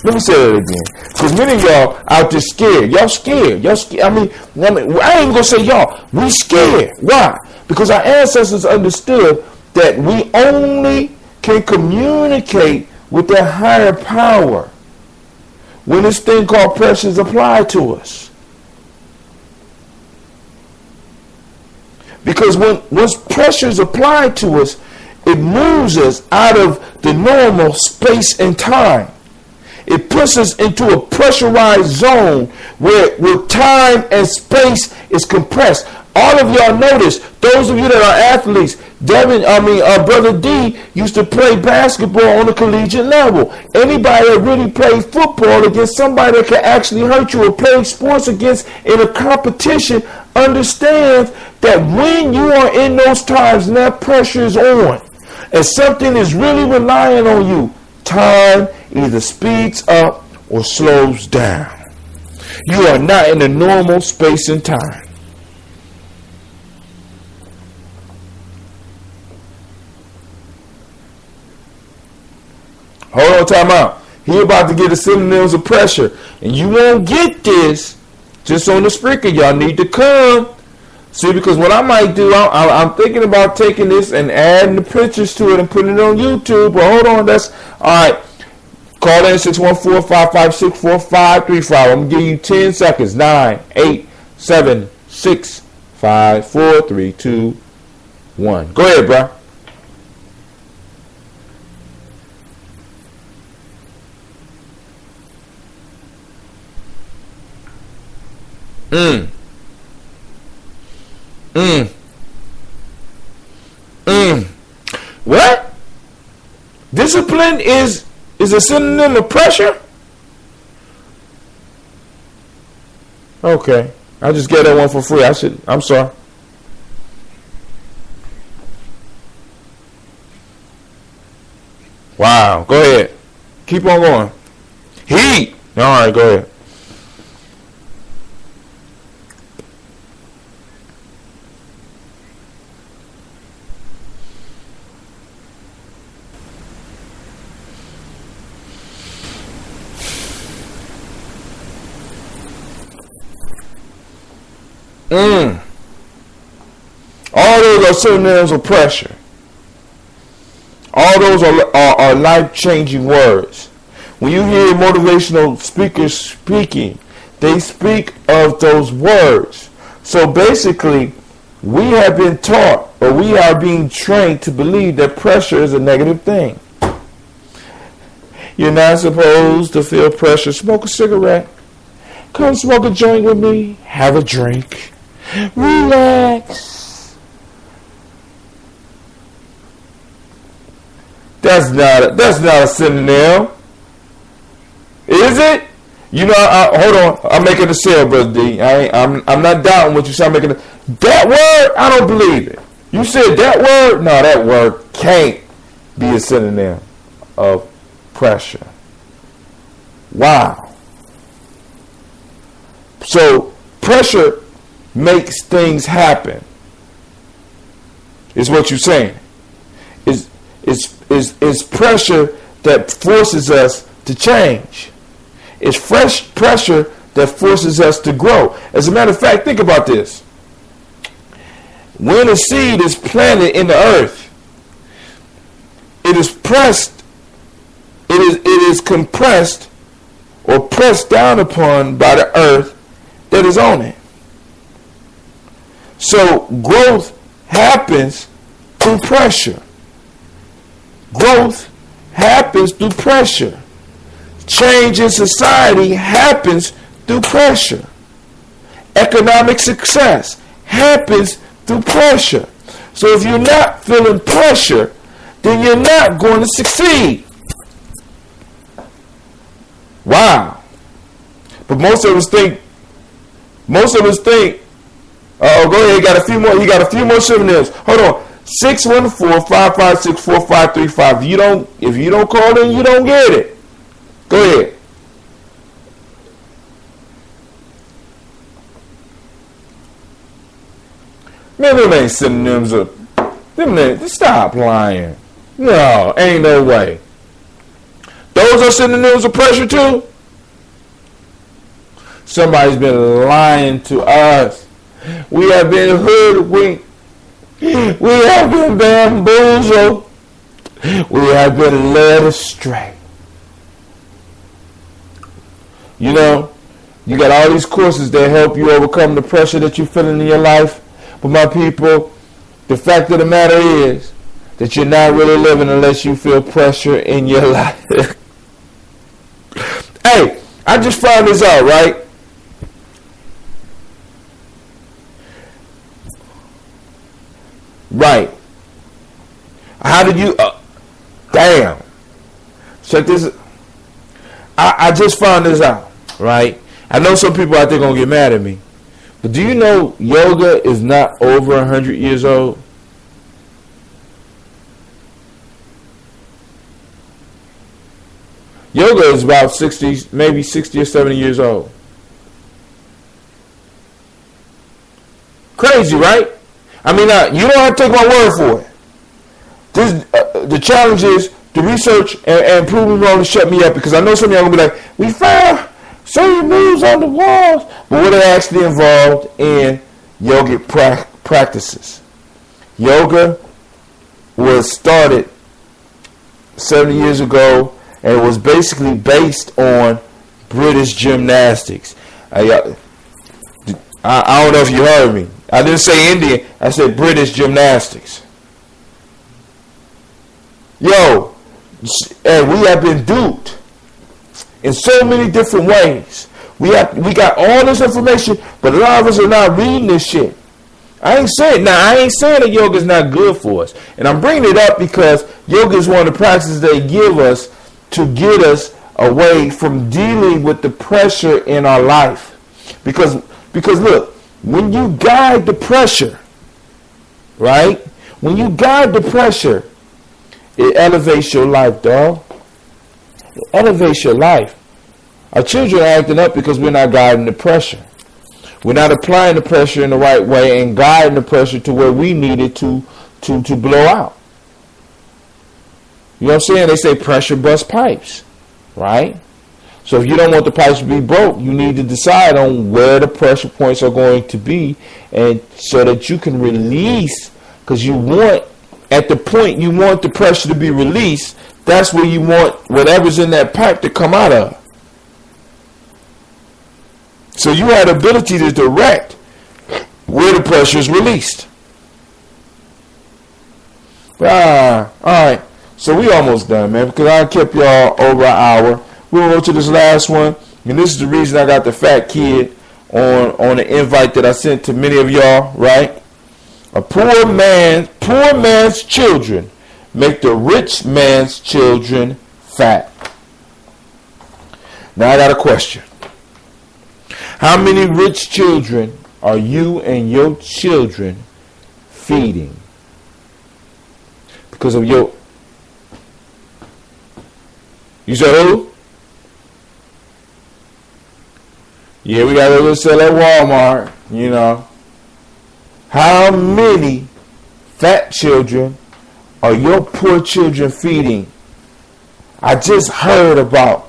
Let me say that again, because many of y'all out there scared. Y'all scared. I mean, I ain't gonna say y'all. We scared. Why? Because our ancestors understood that we only can communicate with that higher power when this thing called pressure is applied to us. Because once pressure is applied to us, it moves us out of the normal space and time. It puts us into a pressurized zone where time and space is compressed. All of y'all notice, those of you that are athletes, Brother D used to play basketball on a collegiate level. Anybody that really played football against somebody that can actually hurt you or play sports against in a competition understands that when you are in those times and that pressure is on and something is really relying on you, time either speeds up or slows down. You are not in the normal space and time. Hold on, time out. He about to get the synonyms of pressure. And you won't get this just on the Spreaker. Y'all need to come. See, because what I might do, I'm thinking about taking this and adding the pictures to it and putting it on YouTube. But hold on, that's all right. Call in 614-556-4535. I'm going to give you 10 seconds. 9, 8, 7, 6, 5, 4, 3, 2, 1. Go ahead, bro. What? Discipline is a synonym of pressure? Okay. I just get that one for free. I'm sorry. Wow. Go ahead. Keep on going. Heat. All right, go ahead. All those are synonyms of pressure. All those are life-changing words. When you hear motivational speakers speaking, they speak of those words. So basically, we have been taught, or we are being trained to believe that pressure is a negative thing. You're not supposed to feel pressure. Smoke a cigarette. Come smoke a joint with me. Have a drink. Relax. That's not a synonym. Is it? You know, hold on. I'm making a sale, Brother D. I'm not doubting what you said. That word, I don't believe it. You said that word? No, that word can't be a synonym of pressure. Wow. So pressure makes things happen. Is what you're saying. It's pressure that forces us to change. It's fresh pressure that forces us to grow. As a matter of fact, think about this. When a seed is planted in the earth, it is pressed, it is compressed or pressed down upon by the earth that is on it. So growth happens through pressure. Growth happens through pressure. Change in society happens through pressure. Economic success happens through pressure. So if you're not feeling pressure, then you're not going to succeed. Wow. But most of us think, oh, go ahead, you got a few more synonyms. Hold on. 614-556-4535. If you don't call in, you don't get it. Go ahead. Man, them ain't synonyms of stop lying. No, ain't no way. Those are synonyms of pressure too. Somebody's been lying to us. We have been hoodwinked. We have been bamboozled. We have been led astray. You know, you got all these courses that help you overcome the pressure that you're feeling in your life. But my people, the fact of the matter is that you're not really living unless you feel pressure in your life. Hey, I just found this out, right? Right. How did you... damn. Check this. I just found this out, right? I know some people out there going to get mad at me. But do you know yoga is not over 100 years old? Yoga is about 60, maybe 60 or 70 years old. Crazy, right? I mean, you don't have to take my word for it. The challenge is to research and prove me wrong to shut me up, because I know some of y'all going to be like, we found certain moves on the walls. But what it actually involved in yogic practices. Yoga was started 70 years ago, and it was basically based on British gymnastics. I don't know if you heard me. I didn't say Indian. I said British gymnastics. Yo, and we have been duped in so many different ways. We got all this information, but a lot of us are not reading this shit. I ain't saying that yoga is not good for us. And I'm bringing it up because yoga is one of the practices they give us to get us away from dealing with the pressure in our life. Because look, when you guide the pressure, right? When you guide the pressure, it elevates your life, dog. It elevates your life. Our children are acting up because we're not guiding the pressure. We're not applying the pressure in the right way and guiding the pressure to where we need it to blow out. You know what I'm saying? They say pressure busts pipes, right? So if you don't want the pipes to be broke, you need to decide on where the pressure points are going to be, and so that you can release, because you want, at the point you want the pressure to be released, that's where you want whatever's in that pipe to come out of. So you had the ability to direct where the pressure is released. All right. So we almost done, man, because I kept y'all over an hour. We'll go to this last one, and this is the reason I got the fat kid on the invite that I sent to many of y'all, right? A poor man's children make the rich man's children fat. Now I got a question. How many rich children are you and your children feeding? Because of your... You said who? Yeah, we got a little sell at Walmart, you know. How many fat children are your poor children feeding? I just heard about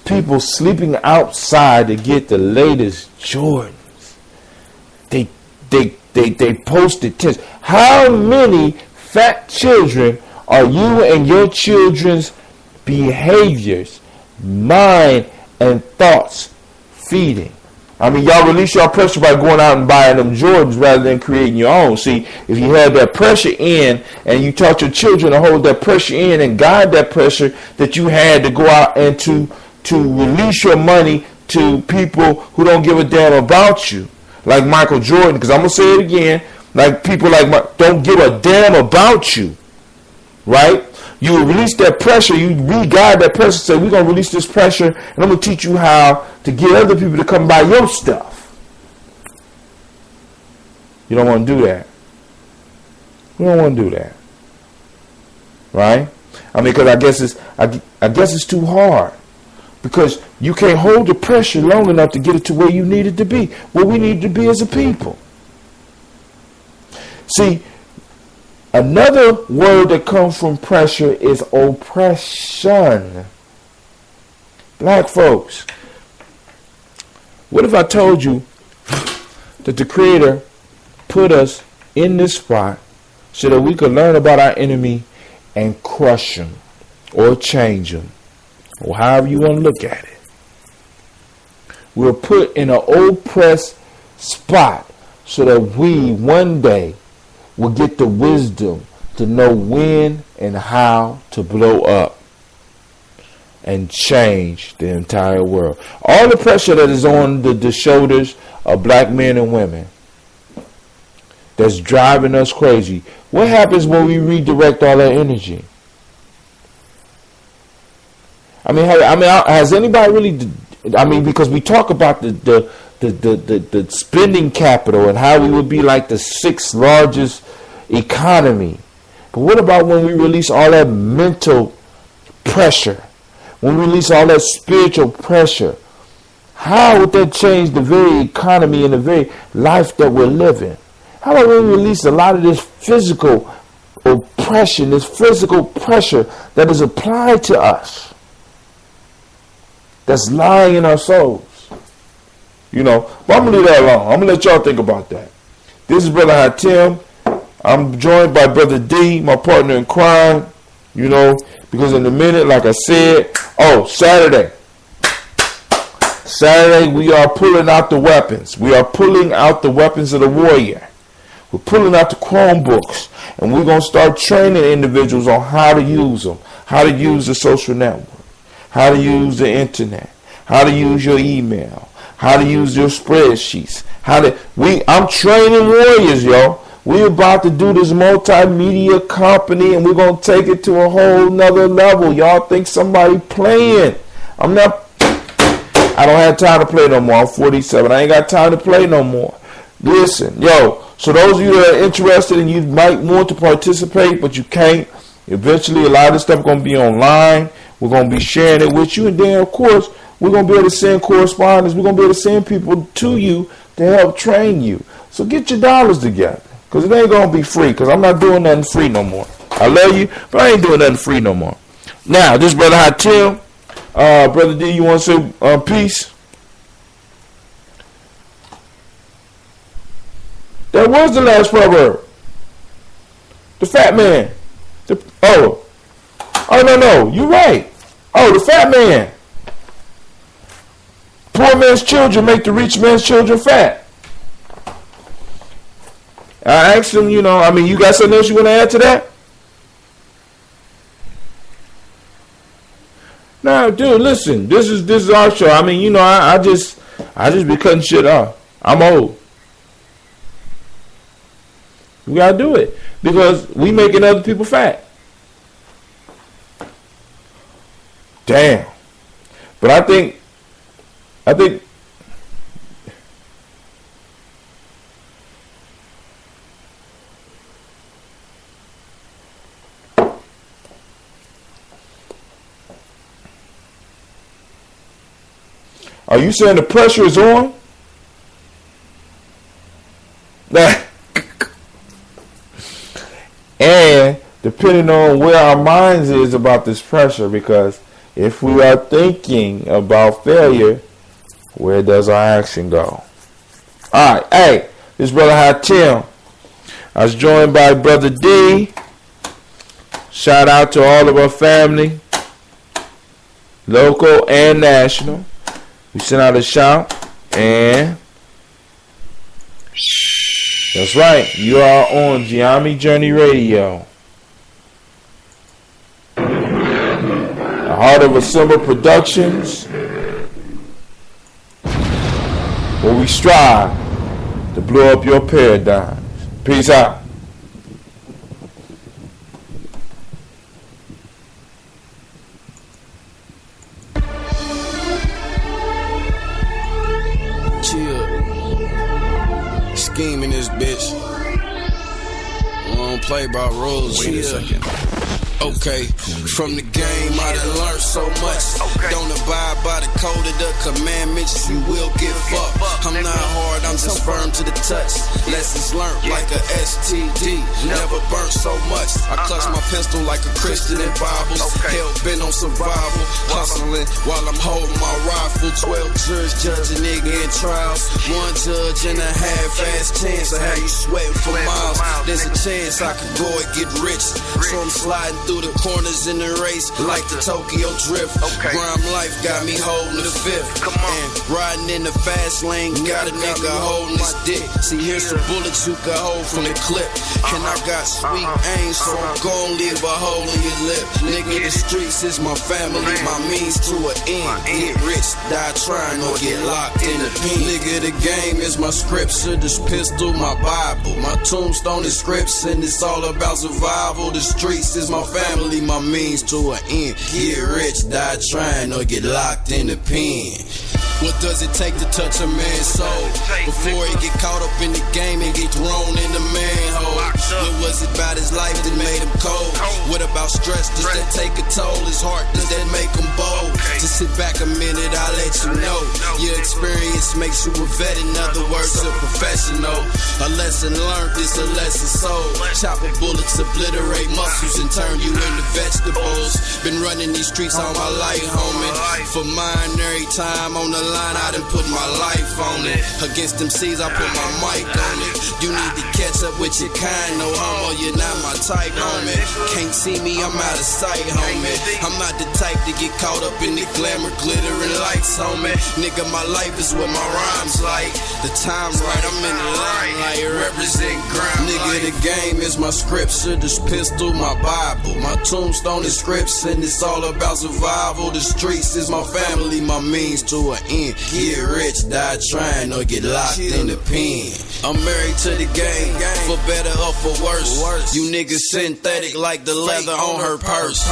people sleeping outside to get the latest Jordans. They posted tents. How many fat children are you and your children's behaviors, mind, and thoughts feeding? I mean, y'all release your pressure by going out and buying them Jordans rather than creating your own. See, if you had that pressure in and you taught your children to hold that pressure in and guide that pressure that you had to go out and to release your money to people who don't give a damn about you, like Michael Jordan, because I'm going to say it again, like people like don't give a damn about you, right? You release that pressure, you re-guide that pressure, say, we're going to release this pressure, and I'm going to teach you how to get other people to come buy your stuff. You don't want to do that. You don't want to do that. Right? I mean, because I guess it's too hard. Because you can't hold the pressure long enough to get it to where you need it to be, where we need to be as a people. See, another word that comes from pressure is oppression. Black folks, what if I told you that the Creator put us in this spot so that we could learn about our enemy and crush him or change him, or however you want to look at it? We're put in an oppressed spot so that we one day will get the wisdom to know when and how to blow up and change the entire world. All the pressure that is on the shoulders of black men and women that's driving us crazy. What happens when we redirect all that energy? I mean, has anybody really? I mean, because we talk about the spending capital and how we would be like the 6th largest economy. But what about when we release all that mental pressure? When we release all that spiritual pressure? How would that change the very economy and the very life that we're living? How about when we release a lot of this physical oppression, this physical pressure that is applied to us, that's lying in our souls? You know, but I'm going to leave that alone. I'm going to let y'all think about that. This is Brother Hatim. I'm joined by Brother D, my partner in crime, you know, because in a minute, like I said, Saturday, we are pulling out the weapons. We are pulling out the weapons of the warrior. We're pulling out the Chromebooks, and we're going to start training individuals on how to use them, how to use the social network, how to use the internet, how to use your email, how to use your spreadsheets. I'm training warriors, yo. We're about to do this multimedia company, and we're going to take it to a whole nother level. Y'all think somebody playing. I don't have time to play no more. I'm 47. I ain't got time to play no more. Listen, yo, so those of you that are interested and you might want to participate, but you can't, eventually a lot of this stuff is going to be online. We're going to be sharing it with you. And then, of course, we're going to be able to send correspondence. We're going to be able to send people to you to help train you. So get your dollars together, because it ain't going to be free, because I'm not doing nothing free no more. I love you, but I ain't doing nothing free no more. Now, this Brother Hatim. Brother D, you want to say peace? That was the last proverb. The fat man. Oh, no, you're right. Oh, the fat man. Poor man's children make the rich man's children fat. I asked him, you got something else you want to add to that? Now, dude, listen. This is our show. I just be cutting shit off. I'm old. We gotta do it because we making other people fat. Damn. But I think. Are you saying the pressure is on? And depending on where our minds is about this pressure, because If we are thinking about failure, where does our action go? Alright, hey, this brother Hatim. I was joined by Brother D. Shout out to all of our family, local and national. We sent out a shout, and that's right, you are on Gye-Nyame Journey Radio. The heart of Assemble Productions, where we strive to blow up your paradigms. Peace out. Scheme in this bitch. We don't play by rules. Wait a second. Okay, from the game I done learned so much. Don't abide by the code of the commandments, you will get fucked. I'm not hard, I'm just firm to the touch. Lessons learned like a STD, never burnt so much. I clutch my pistol like a Christian in Bibles. Hell bent on survival, hustling while I'm holding my rifle. 12 jurors judge a nigga in trials. One judge and a half-ass chance of how you sweating for miles. There's a chance I could go and get rich, so I'm sliding through the corners in the race like the Tokyo Drift. Grime life got me holding the fifth. And riding in the fast lane, got a nigga holding his dick. See, here's some bullets you can hold from the clip. And I got sweet aim, so I'm gon' leave a hole in your lip. Nigga, the streets is my family, my means to an end. Get rich, die trying, or get locked in the pen. Nigga, the game is my scripture, this pistol, my Bible. My tombstone is scripts, and it's all about survival. The streets is my family, my means to an end. Get rich, die trying, or get locked in the pen. What does it take to touch a man's soul before he get caught up in the game and get thrown in the manhole? What was it about his life that made him cold? What about stress? Does that take a toll? His heart, does that make him bold? Just sit back a minute, I'll let you know. Your experience makes you a vet, in other words, a professional. A lesson learned is a lesson sold. Chopper bullets obliterate muscles and turn you into vegetables. Been running these streets all my life, homie. For mine, every time on the line, I done put my life on it. Against them C's, I put my mic on it. You need to catch up with your kind, no homo, you're not my type, homie. Can't see me, I'm out of sight, homie. I'm not the type to get caught up in the glamour, glitter, and lights, homie. Nigga, my life is what my rhymes like. The time's right, I'm in the limelight, represent grind. Nigga, the game is my scripture, this pistol, my Bible. My tombstone is scripts, and it's all about survival. The streets is my family, my means to an end. Get rich, die trying, or get locked in the pen. I'm married to the game, for better or for worse. You niggas synthetic like the leather on her purse.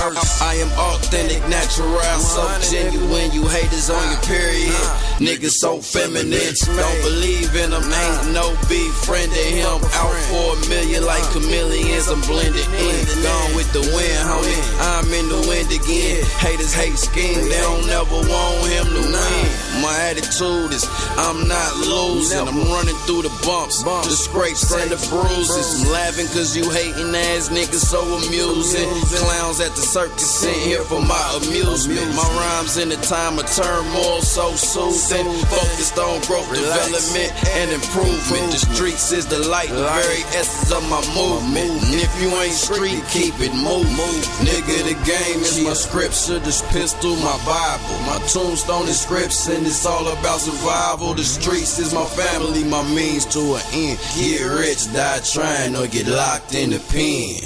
I am authentic, natural, so genuine. You haters on your period. Niggas so feminine, don't believe in them. Ain't no beef, friend of him. Out for $1 million like chameleons, I'm blended in. Gone with the wind, homie. I'm in the wind again. Haters hate scheme, they don't never want him to win. My attitude is I'm not losing. I'm running through the bumps, the scrapes and the bruises. I'm laughing cause you hating ass niggas so amusing. Clowns at the circus sent here for my amusement. My rhymes in the time of turmoil so soothing. Focused on growth, development, and improvement. The streets is the light, the very essence of my movement. And if you ain't street, keep it moving. Nigga, the game is my scripture, this pistol, my Bible. My tombstone is scripts, and it's all about survival. The streets is my family, my means to an end. Get rich, die trying, or get locked in the pen.